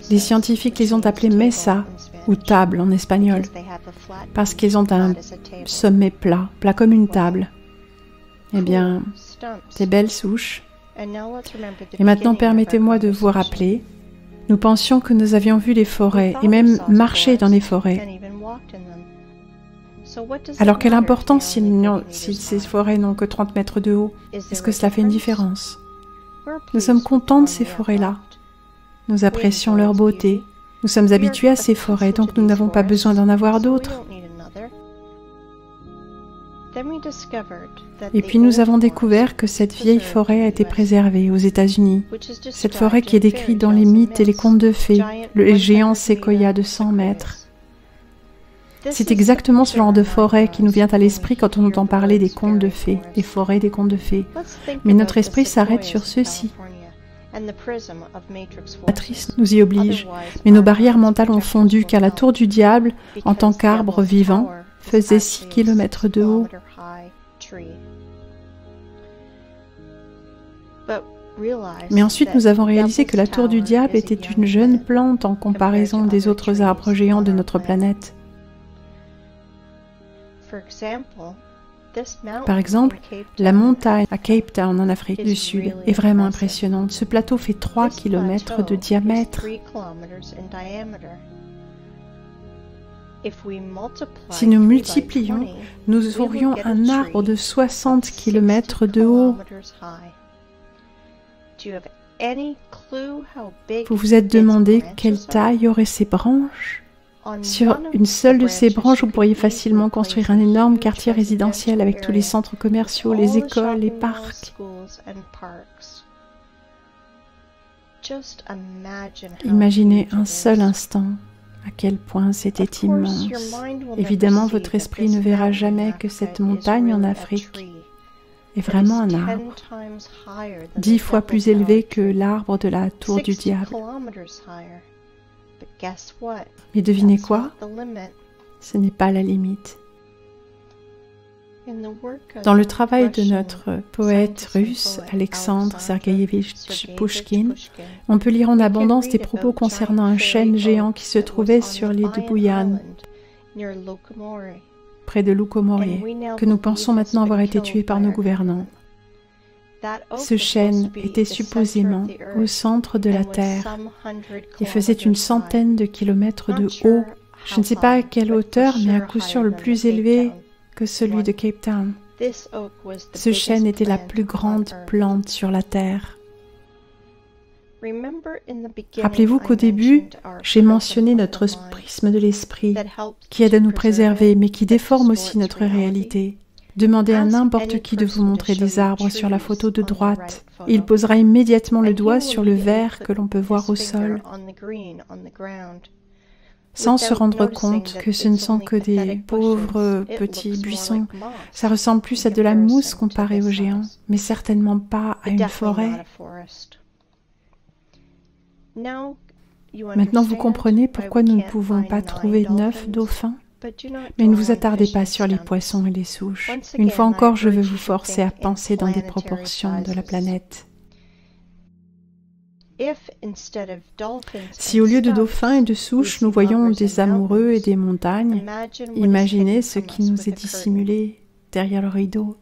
Les scientifiques les ont appelées mesa, ou table en espagnol, parce qu'ils ont un sommet plat, plat comme une table. Eh bien, ces belles souches. Et maintenant, permettez-moi de vous rappeler, nous pensions que nous avions vu les forêts, et même marché dans les forêts. Alors, quelle importance si ces forêts n'ont que 30 mètres de haut? Est-ce que cela fait une différence? Nous sommes contents de ces forêts-là. Nous apprécions leur beauté. Nous sommes habitués à ces forêts, donc nous n'avons pas besoin d'en avoir d'autres. Et puis nous avons découvert que cette vieille forêt a été préservée aux États-Unis. Cette forêt qui est décrite dans les mythes et les contes de fées, le géant séquoia de 100 mètres. C'est exactement ce genre de forêt qui nous vient à l'esprit quand on entend parler des contes de fées, des forêts des contes de fées. Mais notre esprit s'arrête sur ceux-ci. La matrice nous y oblige, mais nos barrières mentales ont fondu car la tour du diable, en tant qu'arbre vivant, faisait 6 km de haut. Mais ensuite nous avons réalisé que la tour du diable était une jeune plante en comparaison des autres arbres géants de notre planète. Par exemple, la montagne à Cape Town en Afrique du Sud est vraiment impressionnante. Ce plateau fait 3 km de diamètre. Si nous multiplions, nous aurions un arbre de 60 km de haut. Vous vous êtes demandé quelle taille auraient ces branches? Sur une seule de ces branches, vous pourriez facilement construire un énorme quartier résidentiel avec tous les centres commerciaux, les écoles, les parcs. Imaginez un seul instant à quel point c'était immense. Évidemment, votre esprit ne verra jamais que cette montagne en Afrique est vraiment un arbre, 10 fois plus élevé que l'arbre de la tour du diable. Mais devinez quoi? Ce n'est pas la limite. Dans le travail de notre poète russe, Alexandre Sergueïevitch Pouchkine, on peut lire en abondance des propos concernant un chêne géant qui se trouvait sur l'île de Bouyan, près de Lukomorye, que nous pensons maintenant avoir été tué par nos gouvernants. Ce chêne était supposément au centre de la Terre et faisait une centaine de kilomètres de haut. Je ne sais pas à quelle hauteur, mais à coup sûr le plus élevé que celui de Cape Town. Ce chêne était la plus grande plante sur la Terre. Rappelez-vous qu'au début, j'ai mentionné notre prisme de l'esprit, qui aide à nous préserver, mais qui déforme aussi notre réalité. Demandez à n'importe qui de vous montrer des arbres sur la photo de droite. Il posera immédiatement le doigt sur le vert que l'on peut voir au sol, sans se rendre compte que ce ne sont que des pauvres petits buissons. Ça ressemble plus à de la mousse comparé aux géants, mais certainement pas à une forêt. Maintenant, vous comprenez pourquoi nous ne pouvons pas trouver 9 dauphins? Mais ne vous attardez pas sur les poissons et les souches. Une fois encore, je veux vous forcer à penser dans des proportions de la planète. Si au lieu de dauphins et de souches, nous voyons des amoureux et des montagnes, imaginez ce qui nous est dissimulé derrière le rideau.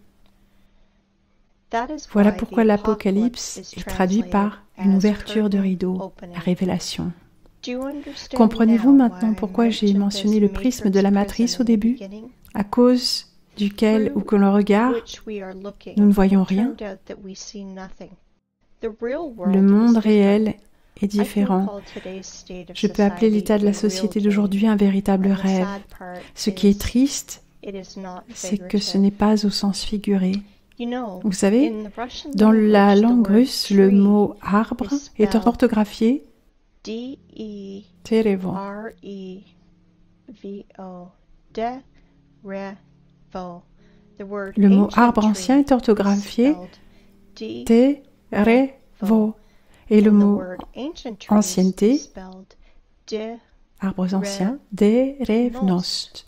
Voilà pourquoi l'Apocalypse est traduit par une ouverture de rideau, la révélation. Comprenez-vous maintenant pourquoi j'ai mentionné le prisme de la matrice au début, à cause duquel, où que l'on regarde, nous ne voyons rien? Le monde réel est différent. Je peux appeler l'état de la société d'aujourd'hui un véritable rêve. Ce qui est triste, c'est que ce n'est pas au sens figuré. Vous savez, dans la langue russe, le mot arbre est orthographié Derevo. Le mot arbre ancien est orthographié Terevo. Et le mot ancienneté, arbres anciens, Derevnost.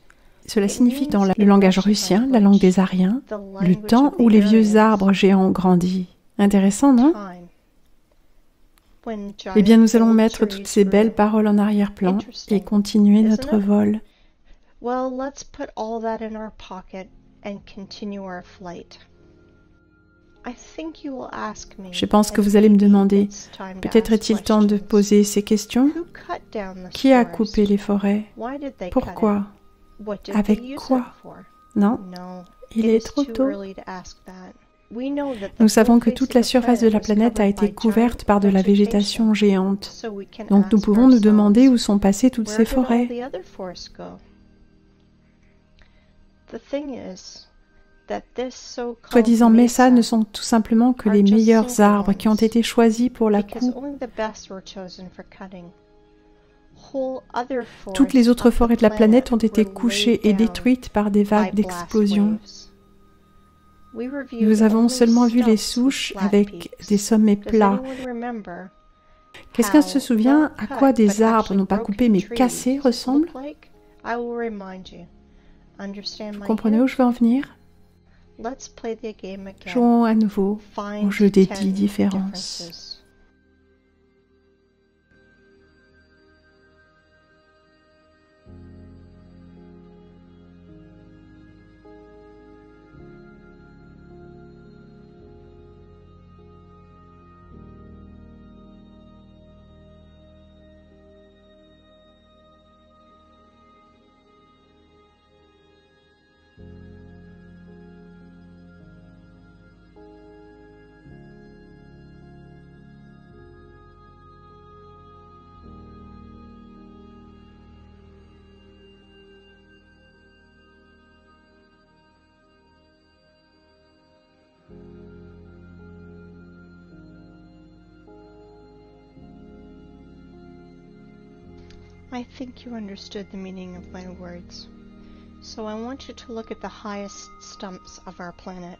Cela signifie dans le langage russien, la langue des Aryens, le temps où les vieux arbres géants ont grandi. Intéressant, non? Eh bien, nous allons mettre toutes ces belles paroles en arrière-plan et continuer notre vol. Well, let's put all that in our pocket and continue our flight. Je pense que vous allez me demander, peut-être est-il temps de poser ces questions? Qui a coupé les forêts? Pourquoi? Avec quoi? Non, il est trop tôt. Nous savons que toute la surface de la planète a été couverte par de la végétation géante. Donc nous pouvons nous demander où sont passées toutes ces forêts. Soi-disant mesa ne sont tout simplement que les meilleurs arbres qui ont été choisis pour la coupe. Toutes les autres forêts de la planète ont été couchées et détruites par des vagues d'explosion. Nous avons seulement vu les souches avec des sommets plats. Quelqu'un se souvient à quoi des arbres non pas coupés mais cassés ressemblent? Vous comprenez où je veux en venir? Jouons à nouveau au jeu des 10 différences. I think you understood the meaning of my words. So I want you to look at the highest stumps of our planet.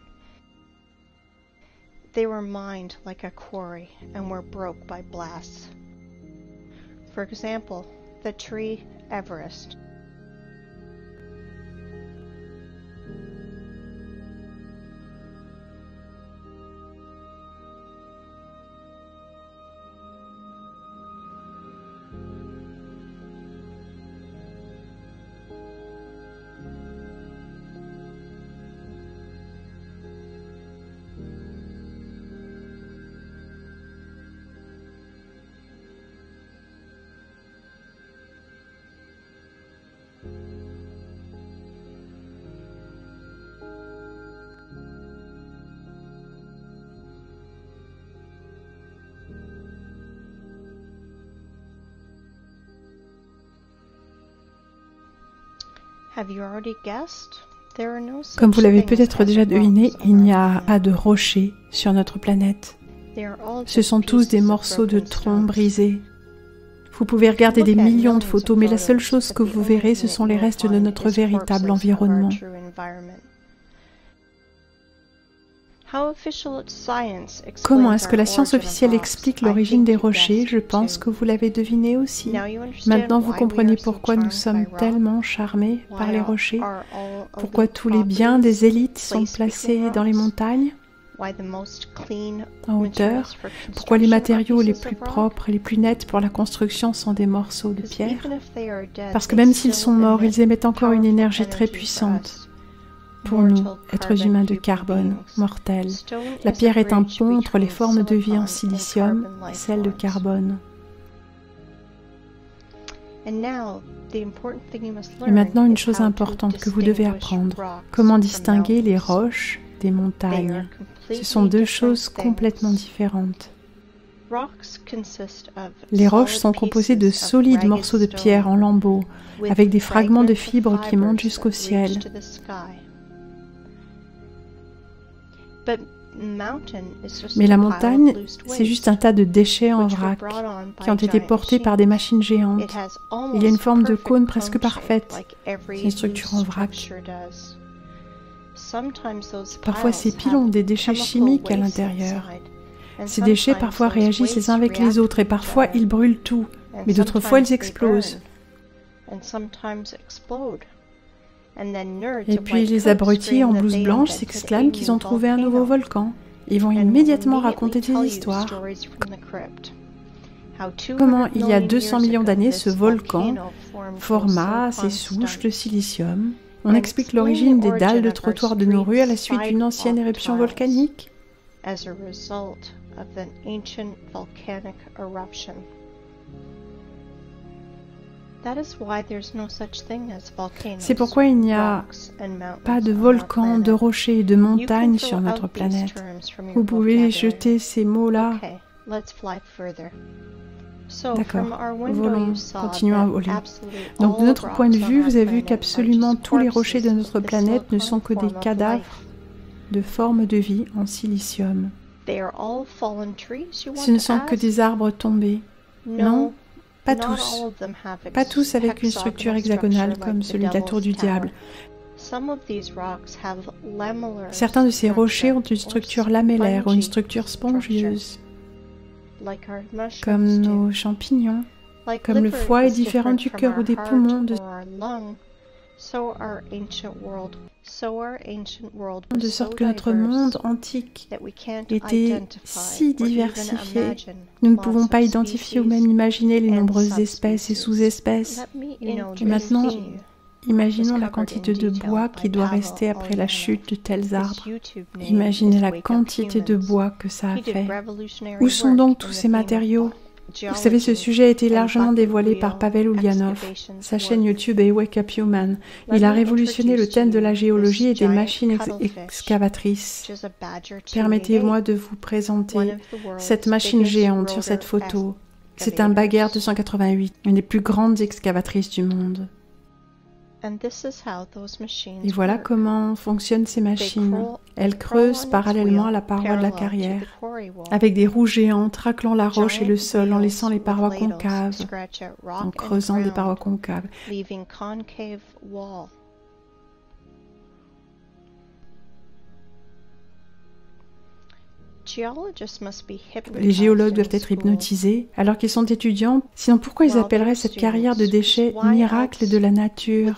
They were mined like a quarry and were broke by blasts. For example, the tree Everest. Comme vous l'avez peut-être déjà deviné, il n'y a pas de rochers sur notre planète. Ce sont tous des morceaux de troncs brisés. Vous pouvez regarder des millions de photos, mais la seule chose que vous verrez, ce sont les restes de notre véritable environnement. Comment est-ce que la science officielle explique l'origine des rochers? Je pense que vous l'avez deviné aussi. Maintenant, vous comprenez pourquoi nous sommes tellement charmés par les rochers, pourquoi tous les biens des élites sont placés dans les montagnes, en hauteur, pourquoi les matériaux les plus propres et les plus nets pour la construction sont des morceaux de pierre. Parce que même s'ils sont morts, ils émettent encore une énergie très puissante. Pour nous, êtres humains de carbone, mortels, la pierre est un pont entre les formes de vie en silicium et celles de carbone. Et maintenant, une chose importante que vous devez apprendre, comment distinguer les roches des montagnes. Ce sont deux choses complètement différentes. Les roches sont composées de solides morceaux de pierre en lambeaux, avec des fragments de fibres qui montent jusqu'au ciel. Mais la montagne, c'est juste un tas de déchets en vrac qui ont été portés par des machines géantes. Il y a une forme de cône presque parfaite. C'est une structure en vrac. Parfois, ces piles ont des déchets chimiques à l'intérieur. Ces déchets parfois réagissent les uns avec les autres et parfois ils brûlent tout, mais d'autres fois ils explosent. Et puis les abrutis en blouse blanche s'exclament qu'ils ont trouvé un nouveau volcan. Ils vont immédiatement raconter des histoires. Comment, il y a 200 millions d'années, ce volcan forma ces souches de silicium. On explique l'origine des dalles de trottoir de nos rues à la suite d'une ancienne éruption volcanique. C'est pourquoi il n'y a pas de volcans, de rochers et de montagnes sur notre planète. Vous pouvez jeter ces mots-là. D'accord, volons, continuons à voler. Donc de notre point de vue, vous avez vu qu'absolument tous les rochers de notre planète ne sont que des cadavres de formes de vie en silicium. Ce ne sont que des arbres tombés. Non, pas tous. Pas tous avec une structure hexagonale comme celui de la tour du diable. Certains de ces rochers ont une structure lamellaire ou une structure spongieuse, comme nos champignons, comme le foie est différent du cœur ou des poumons, de sorte que notre monde antique était si diversifié. Nous ne pouvons pas identifier ou même imaginer les nombreuses espèces et sous-espèces. Et maintenant, imaginons la quantité de bois qui doit rester après la chute de tels arbres. Imaginez la quantité de bois que ça a fait. Où sont donc tous ces matériaux ? Vous savez, ce sujet a été largement dévoilé par Pavel Ulyanov. Sa chaîne YouTube est Wake Up Human. Il a révolutionné le thème de la géologie et des machines excavatrices. Permettez-moi de vous présenter cette machine géante sur cette photo. C'est un Bagger 288, une des plus grandes excavatrices du monde. Et voilà comment fonctionnent ces machines. Elles creusent parallèlement à la paroi de la carrière, avec des roues géantes raclant la roche et le sol en laissant les parois concaves, en creusant des parois concaves. Les géologues doivent être hypnotisés alors qu'ils sont étudiants, sinon pourquoi ils appelleraient cette carrière de déchets miracle de la nature?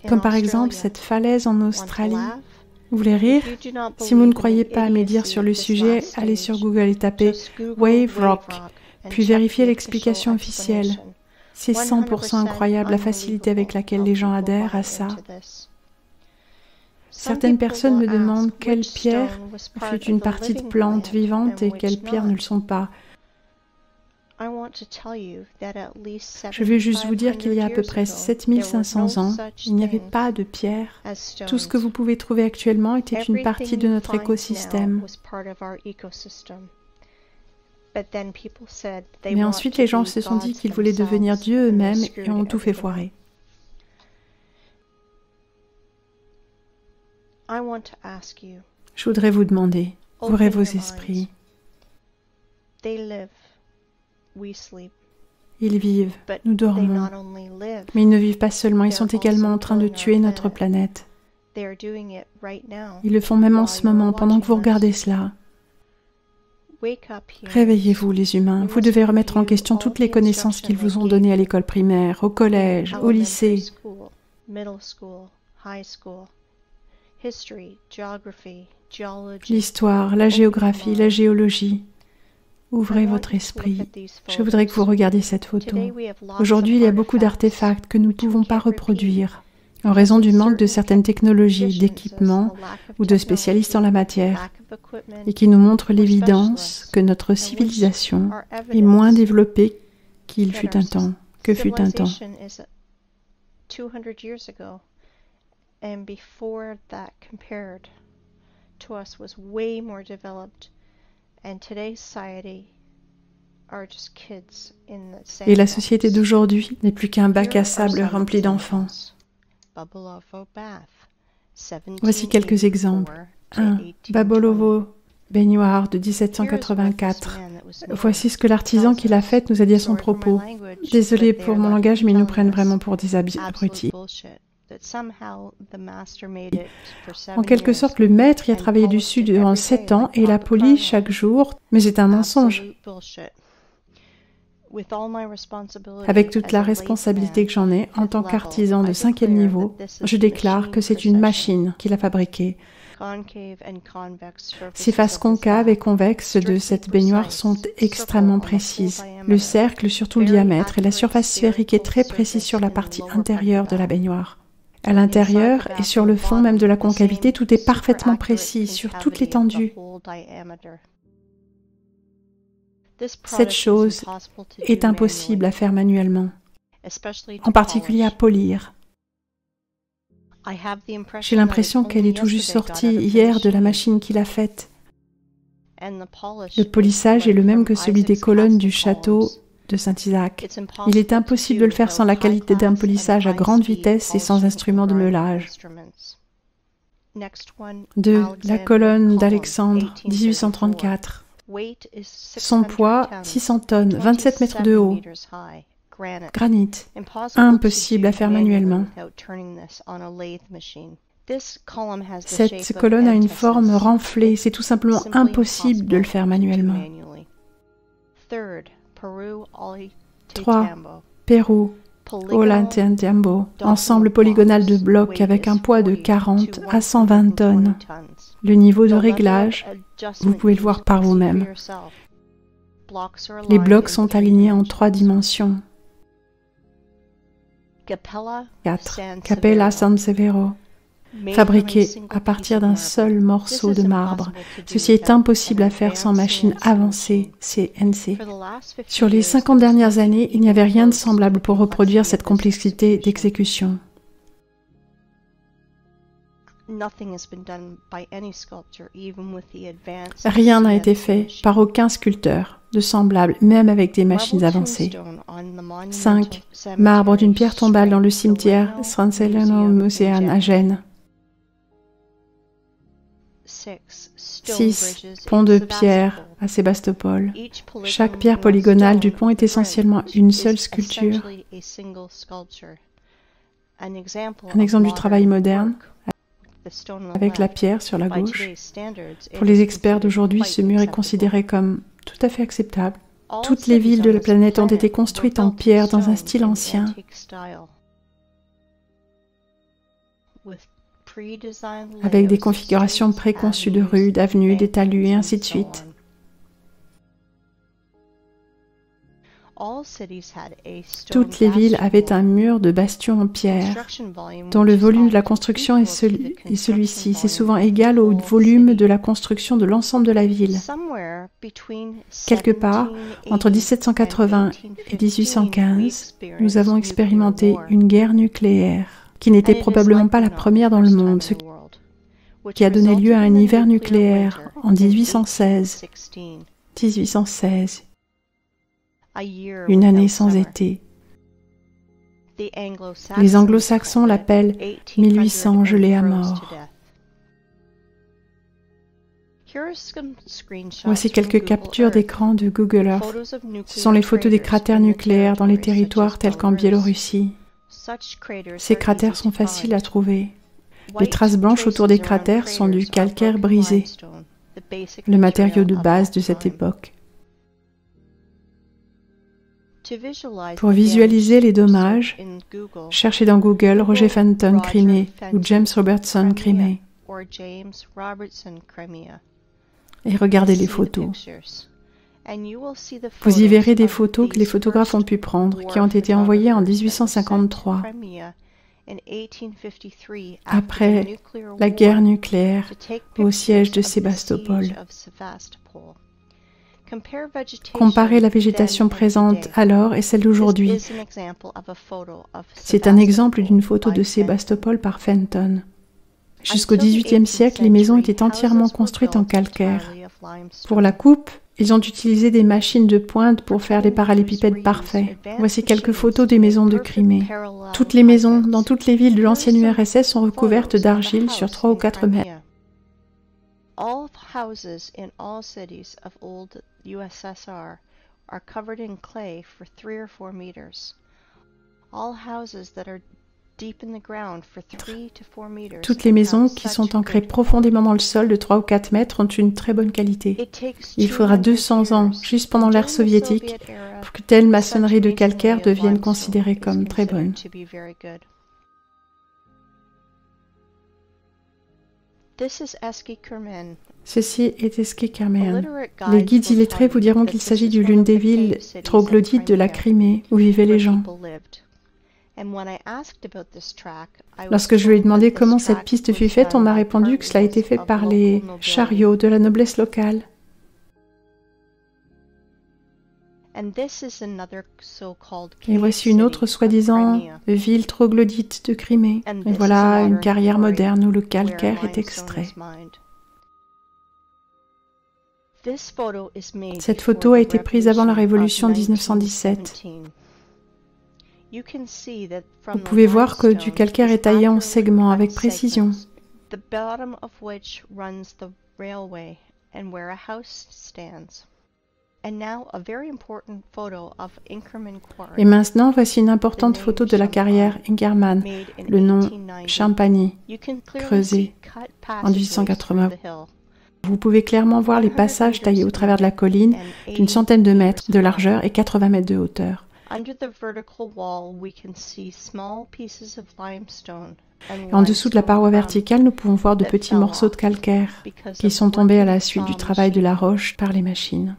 Comme par exemple cette falaise en Australie. Vous voulez rire? Si vous ne croyez pas à mes dires sur le sujet, allez sur Google et tapez Wave Rock, puis vérifiez l'explication officielle. C'est 100% incroyable la facilité avec laquelle les gens adhèrent à ça. Certaines personnes me demandent quelle pierre fut une partie de plantes vivantes et quelles pierres ne le sont pas. Je vais juste vous dire qu'il y a à peu près 7500 ans, il n'y avait pas de pierre. Tout ce que vous pouvez trouver actuellement était une partie de notre écosystème. Mais ensuite, les gens se sont dit qu'ils voulaient devenir Dieu eux-mêmes et ont tout fait foirer. Je voudrais vous demander, ouvrez vos esprits. Ils vivent, nous dormons. Mais ils ne vivent pas seulement, ils sont également en train de tuer notre planète. Ils le font même en ce moment, pendant que vous regardez cela. Réveillez-vous les humains, vous devez remettre en question toutes les connaissances qu'ils vous ont données à l'école primaire, au collège, au lycée. L'histoire, la géographie, la géologie. Ouvrez votre esprit. Je voudrais que vous regardiez cette photo. Aujourd'hui, il y a beaucoup d'artefacts que nous ne pouvons pas reproduire en raison du manque de certaines technologies, d'équipements ou de spécialistes en la matière, et qui nous montrent l'évidence que notre civilisation est moins développée qu'il fut un temps, que fut un temps. Et la société d'aujourd'hui n'est plus qu'un bac à sable rempli d'enfants. Voici quelques exemples. 1. Babolovo, baignoire de 1784. Voici ce que l'artisan qui l'a faite nous a dit à son propos. Désolé pour mon langage, mais ils nous prennent vraiment pour des abrutis. En quelque sorte, le maître y a travaillé dessus durant 7 ans et l'a poli chaque jour, mais c'est un mensonge. Avec toute la responsabilité que j'en ai en tant qu'artisan de 5e niveau, je déclare que c'est une machine qui l'a fabriquée. Ces faces concaves et convexes de cette baignoire sont extrêmement précises. Le cercle, surtout le diamètre, et la surface sphérique est très précise sur la partie intérieure de la baignoire. À l'intérieur et sur le fond même de la concavité, tout est parfaitement précis sur toute l'étendue. Cette chose est impossible à faire manuellement, en particulier à polir. J'ai l'impression qu'elle est tout juste sortie hier de la machine qui l'a faite. Le polissage est le même que celui des colonnes du château de Saint-Isaac. Il est impossible de le faire sans la qualité d'un polissage à grande vitesse et sans instrument de meulage. 2. La colonne d'Alexandre, 1834. Son poids, 600 tonnes, 27 mètres de haut. Granit. Impossible à faire manuellement. Cette colonne a une forme renflée, c'est tout simplement impossible de le faire manuellement. 3. Pérou, Ollantaytambo, ensemble polygonal de blocs avec un poids de 40 à 120 tonnes. Le niveau de réglage, vous pouvez le voir par vous-même. Les blocs sont alignés en 3 dimensions. 4. Capella San Severo, fabriqué à partir d'un seul morceau de marbre. Ceci est impossible à faire sans machine avancée, CNC. Sur les 50 dernières années, il n'y avait rien de semblable pour reproduire cette complexité d'exécution. Rien n'a été fait par aucun sculpteur de semblable, même avec des machines avancées. 5. Marbre d'une pierre tombale dans le cimetière San Celano Museum à Gênes. 6. Pont de pierre à Sébastopol. Chaque pierre polygonale du pont est essentiellement une seule sculpture. Un exemple du travail moderne avec la pierre sur la gauche. Pour les experts d'aujourd'hui, ce mur est considéré comme tout à fait acceptable. Toutes les villes de la planète ont été construites en pierre dans un style ancien. Avec des configurations préconçues de rues, d'avenues, des talus et ainsi de suite. Toutes les villes avaient un mur de bastions en pierre, dont le volume de la construction est celui-ci. C'est souvent égal au volume de la construction de l'ensemble de la ville. Quelque part, entre 1780 et 1815, nous avons expérimenté une guerre nucléaire, qui n'était probablement pas la première dans le monde, ce qui a donné lieu à un hiver nucléaire en 1816. Une année sans été. Les anglo-saxons l'appellent 1800 gelé à mort. Voici quelques captures d'écran de Google Earth. Ce sont les photos des cratères nucléaires dans les territoires tels qu'en Biélorussie. Ces cratères sont faciles à trouver. Les traces blanches autour des cratères sont du calcaire brisé, le matériau de base de cette époque. Pour visualiser les dommages, cherchez dans Google Roger Fenton Crimée ou James Robertson Crimée et regardez les photos. Vous y verrez des photos que les photographes ont pu prendre, qui ont été envoyées en 1853, après la guerre nucléaire, au siège de Sébastopol. Comparez la végétation présente alors et celle d'aujourd'hui. C'est un exemple d'une photo de Sébastopol par Fenton. Jusqu'au XVIIIe siècle, les maisons étaient entièrement construites en calcaire. Pour la coupe, ils ont utilisé des machines de pointe pour faire des parallélépipèdes parfaits. Voici quelques photos des maisons de Crimée. Toutes les maisons dans toutes les villes de l'ancienne URSS sont recouvertes d'argile sur 3 ou 4 mètres. All houses in all cities of old USSR are covered in clay for 3 or 4 meters. All houses that are Toutes les maisons qui sont ancrées profondément dans le sol de 3 ou 4 mètres ont une très bonne qualité. Il faudra 200 ans, juste pendant l'ère soviétique, pour que telle maçonnerie de calcaire devienne considérée comme très bonne. Ceci est Eskişehirmen. Les guides illettrés vous diront qu'il s'agit de l'une des villes troglodytes de la Crimée où vivaient les gens. Lorsque je lui ai demandé comment cette piste fut faite, on m'a répondu que cela a été fait par les chariots de la noblesse locale. Et voici une autre soi-disant ville troglodyte de Crimée. Et voilà une carrière moderne où le calcaire est extrait. Cette photo a été prise avant la Révolution 1917. Vous pouvez voir que du calcaire est taillé en segments avec précision. Et maintenant, voici une importante photo de la carrière Ingerman, le nom Champagny, creusé en 1880. Vous pouvez clairement voir les passages taillés au travers de la colline d'une centaine de mètres de largeur et 80 mètres de hauteur. En dessous de la paroi verticale, nous pouvons voir de petits morceaux de calcaire qui sont tombés à la suite du travail de la roche par les machines.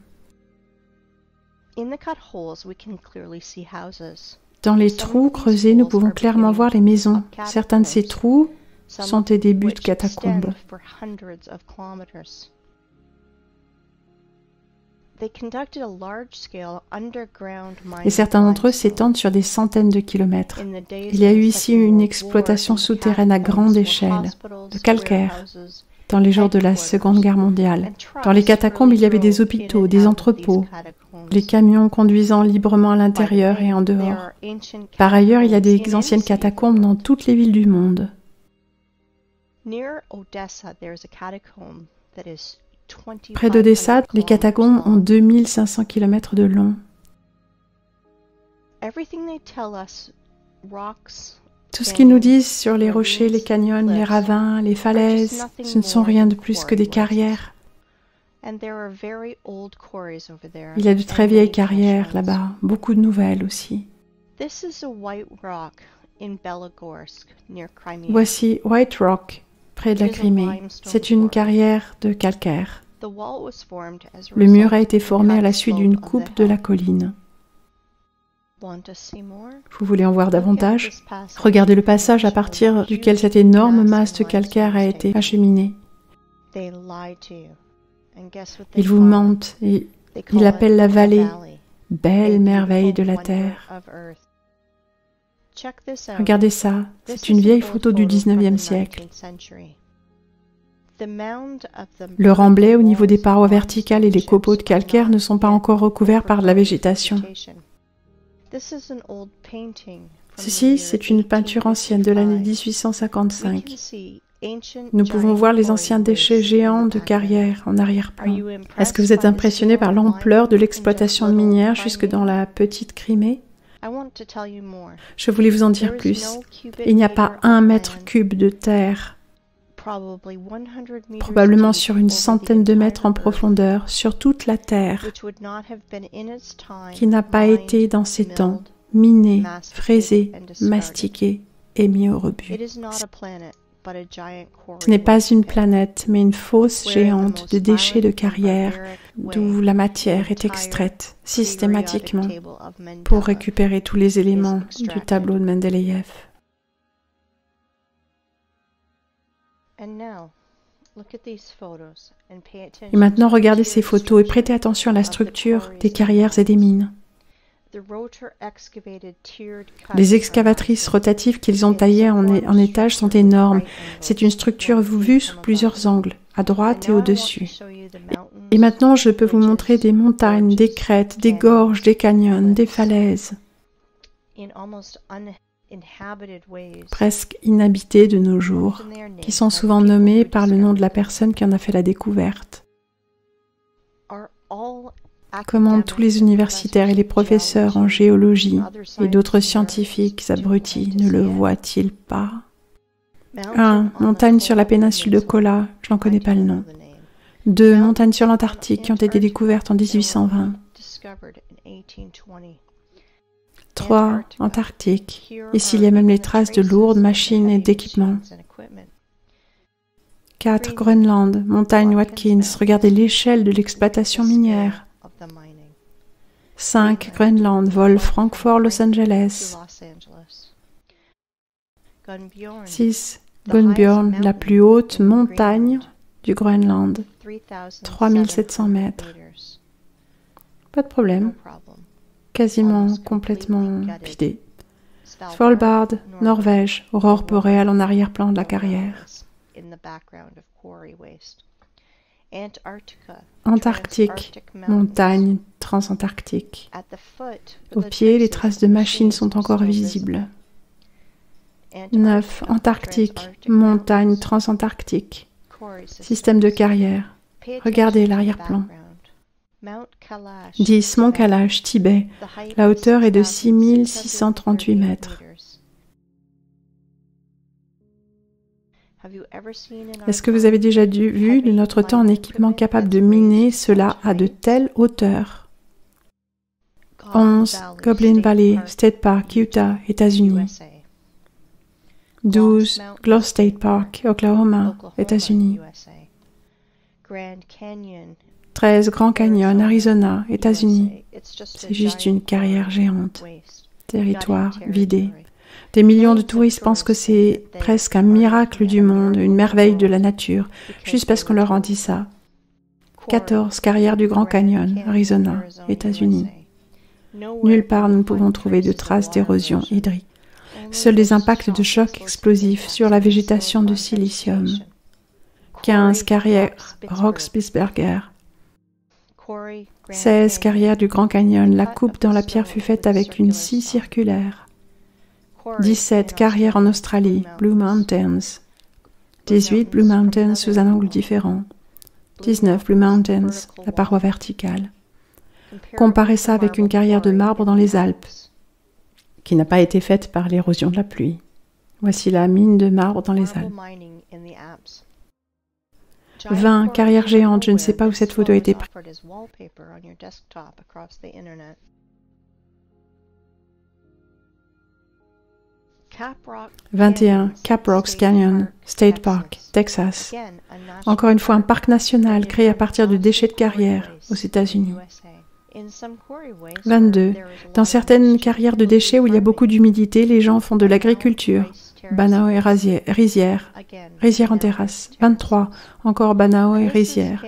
Dans les trous creusés, nous pouvons clairement voir les maisons. Certains de ces trous sont des débuts de catacombes. Et certains d'entre eux s'étendent sur des centaines de kilomètres. Il y a eu ici une exploitation souterraine à grande échelle, de calcaire, dans les jours de la Seconde Guerre mondiale. Dans les catacombes, il y avait des hôpitaux, des entrepôts, les camions conduisant librement à l'intérieur et en dehors. Par ailleurs, il y a des anciennes catacombes dans toutes les villes du monde. Près d'Odessa, les catacombes ont 2500 km de long. Tout ce qu'ils nous disent sur les rochers, les canyons, les ravins, les falaises, ce ne sont rien de plus que des carrières. Il y a de très vieilles carrières là-bas, beaucoup de nouvelles aussi. Voici White Rock, près de la Crimée. C'est une carrière de calcaire. Le mur a été formé à la suite d'une coupe de la colline. Vous voulez en voir davantage? Regardez le passage à partir duquel cette énorme masse de calcaire a été acheminée. Ils vous mentent et ils l'appellent la vallée, belle merveille de la terre. Regardez ça, c'est une vieille photo du 19e siècle. Le remblai au niveau des parois verticales et les copeaux de calcaire ne sont pas encore recouverts par de la végétation. Ceci, c'est une peinture ancienne de l'année 1855. Nous pouvons voir les anciens déchets géants de carrière en arrière-plan. Est-ce que vous êtes impressionné par l'ampleur de l'exploitation minière jusque dans la petite Crimée? Je voulais vous en dire plus. Il n'y a pas 1 mètre cube de terre, probablement sur une centaine de mètres en profondeur, sur toute la terre, qui n'a pas été dans ces temps minée, fraisée, mastiquée et mis au rebut. Ce n'est pas une planète, mais une fosse géante de déchets de carrière d'où la matière est extraite systématiquement pour récupérer tous les éléments du tableau de Mendeleïev. Et maintenant, regardez ces photos et prêtez attention à la structure des carrières et des mines. Les excavatrices rotatives qu'ils ont taillées en étages sont énormes. C'est une structure vue sous plusieurs angles, à droite et au-dessus. Et maintenant, je peux vous montrer des montagnes, des crêtes, des gorges, des canyons, des falaises, presque inhabitées de nos jours, qui sont souvent nommées par le nom de la personne qui en a fait la découverte. Comment tous les universitaires et les professeurs en géologie et d'autres scientifiques abrutis ne le voient-ils pas? 1. Montagne sur la péninsule de Kola, je n'en connais pas le nom. 2. Montagnes sur l'Antarctique qui ont été découvertes en 1820. 3. Antarctique. Ici, il y a même les traces de lourdes machines et d'équipements. 4. Groenland, montagne Watkins. Regardez l'échelle de l'exploitation minière. 5. Groenland, vol Francfort-Los Angeles. 6. Gunbjörn, la plus haute montagne du Groenland. 3700 mètres. Pas de problème. Quasiment complètement vidé. Svalbard, Norvège, aurore boréale en arrière-plan de la carrière. Antarctique, montagne transantarctique. Au pied, les traces de machines sont encore visibles. 9. Antarctique, montagne transantarctique. Système de carrière. Regardez l'arrière-plan. 10. Mont Kalash, Tibet. La hauteur est de 6638 mètres. Est-ce que vous avez déjà vu notre temps en équipement capable de miner cela à de telles hauteurs? 11. Goblin Valley, State Park, Utah, États-Unis. 12. Glow State Park, Oklahoma, États-Unis. 13. Grand Canyon, Arizona, États-Unis. C'est juste une carrière géante. Territoire vidé. Des millions de touristes pensent que c'est presque un miracle du monde, une merveille de la nature, juste parce qu'on leur en dit ça. 14. Carrière du Grand Canyon, Arizona, États-Unis. Nulle part nous ne pouvons trouver de traces d'érosion hydrique. Seuls des impacts de chocs explosifs sur la végétation de silicium. 15. Carrière Rock Spitsberger. 16. Carrière du Grand Canyon. La coupe dans la pierre fut faite avec une scie circulaire. 17. Carrière en Australie. Blue Mountains. 18. Blue Mountains sous un angle différent. 19. Blue Mountains, la paroi verticale. Comparez ça avec une carrière de marbre dans les Alpes, qui n'a pas été faite par l'érosion de la pluie. Voici la mine de marbre dans les Alpes. 20. Carrière géante, je ne sais pas où cette photo a été prise. 21. Caprock Canyon, State Park, Texas. Encore une fois, un parc national créé à partir de déchets de carrière aux États-Unis. 22. Dans certaines carrières de déchets où il y a beaucoup d'humidité, les gens font de l'agriculture. Banao et rizière en terrasse. 23. Encore Banao et rizière.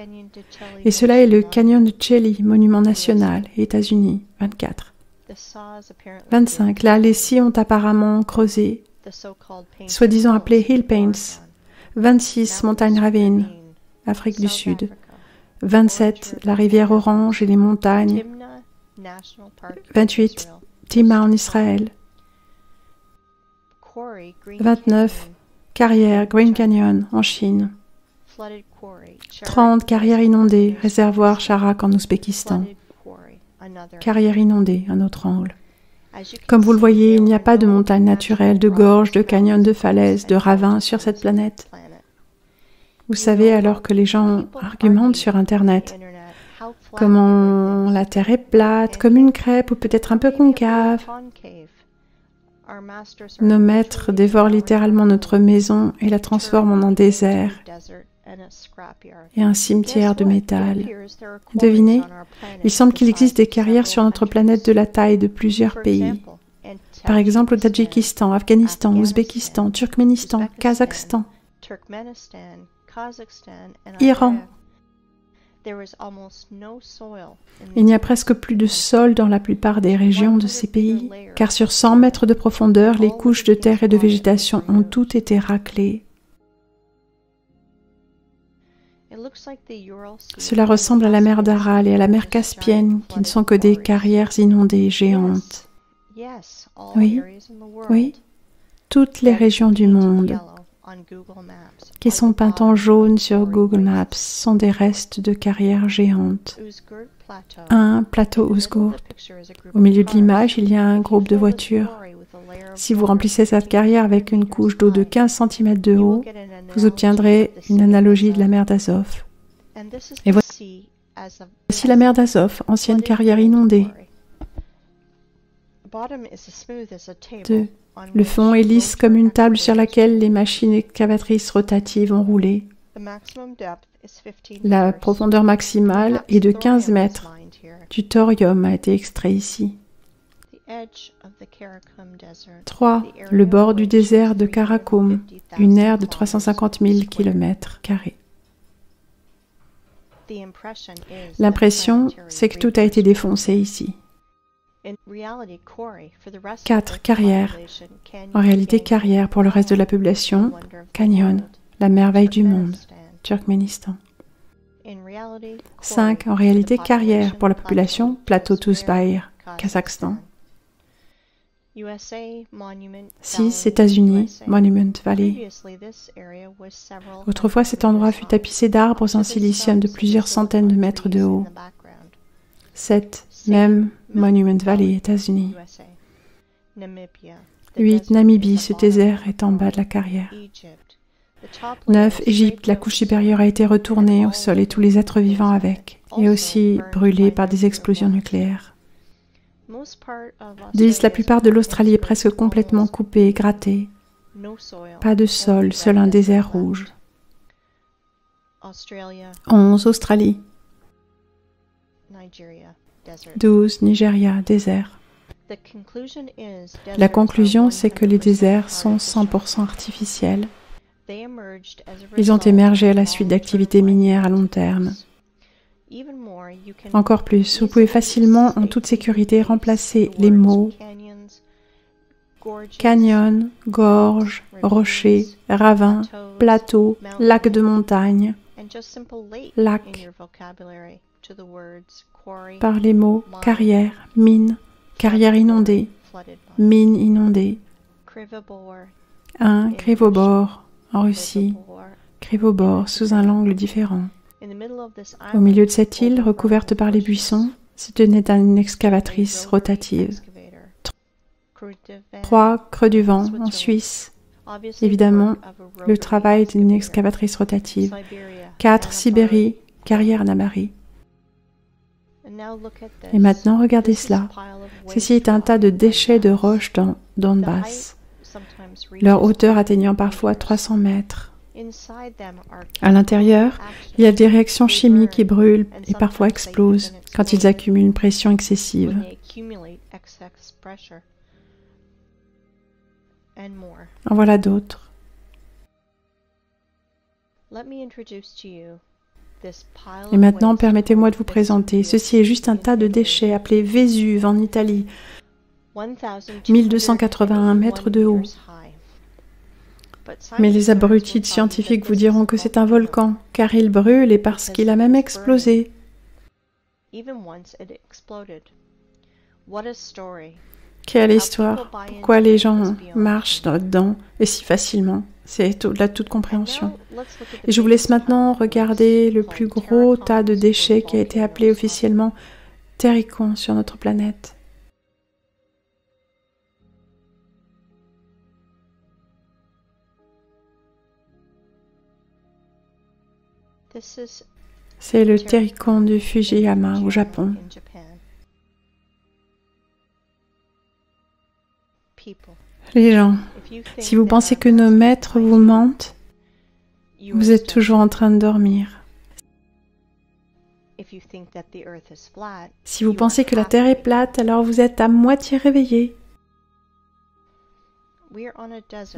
Et cela est le canyon de Chelly, monument national, États-Unis. 24. 25. Là, les scies ont apparemment creusé, soi-disant appelé Hill Paints. 26. Montagne Ravine, Afrique du Sud. 27. La rivière Orange et les montagnes. 28. Timna en Israël. 29. Carrière Green Canyon en Chine. 30. Carrière inondée, réservoir Charak en Ouzbékistan. Carrière inondée, un autre angle. Comme vous le voyez, il n'y a pas de montagne naturelle, de gorges, de canyons, de falaises, de ravins sur cette planète. Vous savez, alors que les gens argumentent sur Internet, comment la Terre est plate, comme une crêpe ou peut-être un peu concave, nos maîtres dévorent littéralement notre maison et la transforment en un désert et un cimetière de métal. Devinez, il semble qu'il existe des carrières sur notre planète de la taille de plusieurs pays. Par exemple au Tadjikistan, Afghanistan, Ouzbékistan, Turkménistan, Kazakhstan, Iran. Il n'y a presque plus de sol dans la plupart des régions de ces pays, car sur 100 mètres de profondeur, les couches de terre et de végétation ont toutes été raclées. Cela ressemble à la mer d'Aral et à la mer Caspienne, qui ne sont que des carrières inondées géantes. Oui, oui, toutes les régions du monde qui sont peintes en jaune sur Google Maps sont des restes de carrières géantes. un plateau Usgur. Au milieu de l'image, il y a un groupe de voitures. Si vous remplissez cette carrière avec une couche d'eau de 15 cm de haut, vous obtiendrez une analogie de la mer d'Azov. Et voici la mer d'Azov, ancienne carrière inondée. 2. Le fond est lisse comme une table sur laquelle les machines excavatrices rotatives ont roulé. La profondeur maximale est de 15 mètres. Du thorium a été extrait ici. 3. Le bord du désert de Karakum, une aire de 350 000 km². L'impression, c'est que tout a été défoncé ici. 4. Carrière. En réalité, carrière pour le reste de la population, canyon, la merveille du monde, Turkménistan. 5. En réalité, carrière pour la population, plateau Tuzbaïr, Kazakhstan. 6. États-Unis, Monument Valley. Autrefois, cet endroit fut tapissé d'arbres en silicium de plusieurs centaines de mètres de haut. 7. Même Monument Valley, États-Unis. 8. Namibie, ce désert est en bas de la carrière. 9. Égypte, la couche supérieure a été retournée au sol et tous les êtres vivants avec, et aussi brûlés par des explosions nucléaires. 10. La plupart de l'Australie est presque complètement coupée et grattée. Pas de sol, seul un désert rouge. 11. Australie. 12. Nigeria, désert. La conclusion, c'est que les déserts sont 100% artificiels. Ils ont émergé à la suite d'activités minières à long terme. Encore plus, vous pouvez facilement, en toute sécurité, remplacer les mots canyon, gorge, rocher, ravin, plateau, lac de montagne, lac, par les mots carrière, mine, carrière inondée, mine inondée. 1. Krivobor, en Russie, Krivobor, sous un angle différent. Au milieu de cette île, recouverte par les buissons, se tenait une excavatrice rotative. 3. Creux du Vent, en Suisse. Évidemment, le travail d'une excavatrice rotative. 4. Sibérie, carrière Namari. Et maintenant, regardez cela. Ceci est un tas de déchets de roches dans Donbass, leur hauteur atteignant parfois 300 mètres. À l'intérieur, il y a des réactions chimiques qui brûlent et parfois explosent quand ils accumulent une pression excessive. En voilà d'autres. Et maintenant, permettez-moi de vous présenter. Ceci est juste un tas de déchets appelé Vésuve en Italie, 1281 mètres de haut. Mais les abrutis scientifiques vous diront que c'est un volcan, car il brûle et parce qu'il a même explosé. Quelle histoire! Pourquoi les gens marchent là-dedans et si facilement? C'est au-delà de toute compréhension. Et je vous laisse maintenant regarder le plus gros tas de déchets qui a été appelé officiellement Terricon sur notre planète. C'est le Terricon du Fujiyama au Japon. Les gens, si vous pensez que nos maîtres vous mentent, vous êtes toujours en train de dormir. Si vous pensez que la Terre est plate, alors vous êtes à moitié réveillé.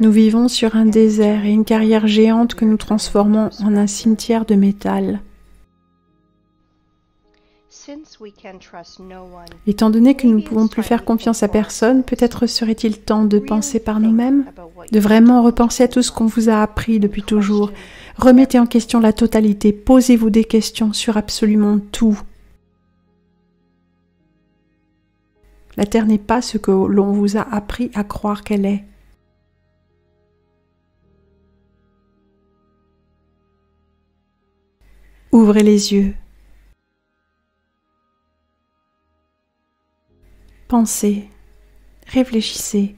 Nous vivons sur un désert et une carrière géante que nous transformons en un cimetière de métal. Étant donné que nous ne pouvons plus faire confiance à personne, peut-être serait-il temps de penser par nous-mêmes, de vraiment repenser à tout ce qu'on vous a appris depuis toujours. Remettez en question la totalité, posez-vous des questions sur absolument tout. La Terre n'est pas ce que l'on vous a appris à croire qu'elle est. Ouvrez les yeux. pensez, réfléchissez.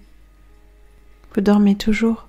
Vous dormez toujours?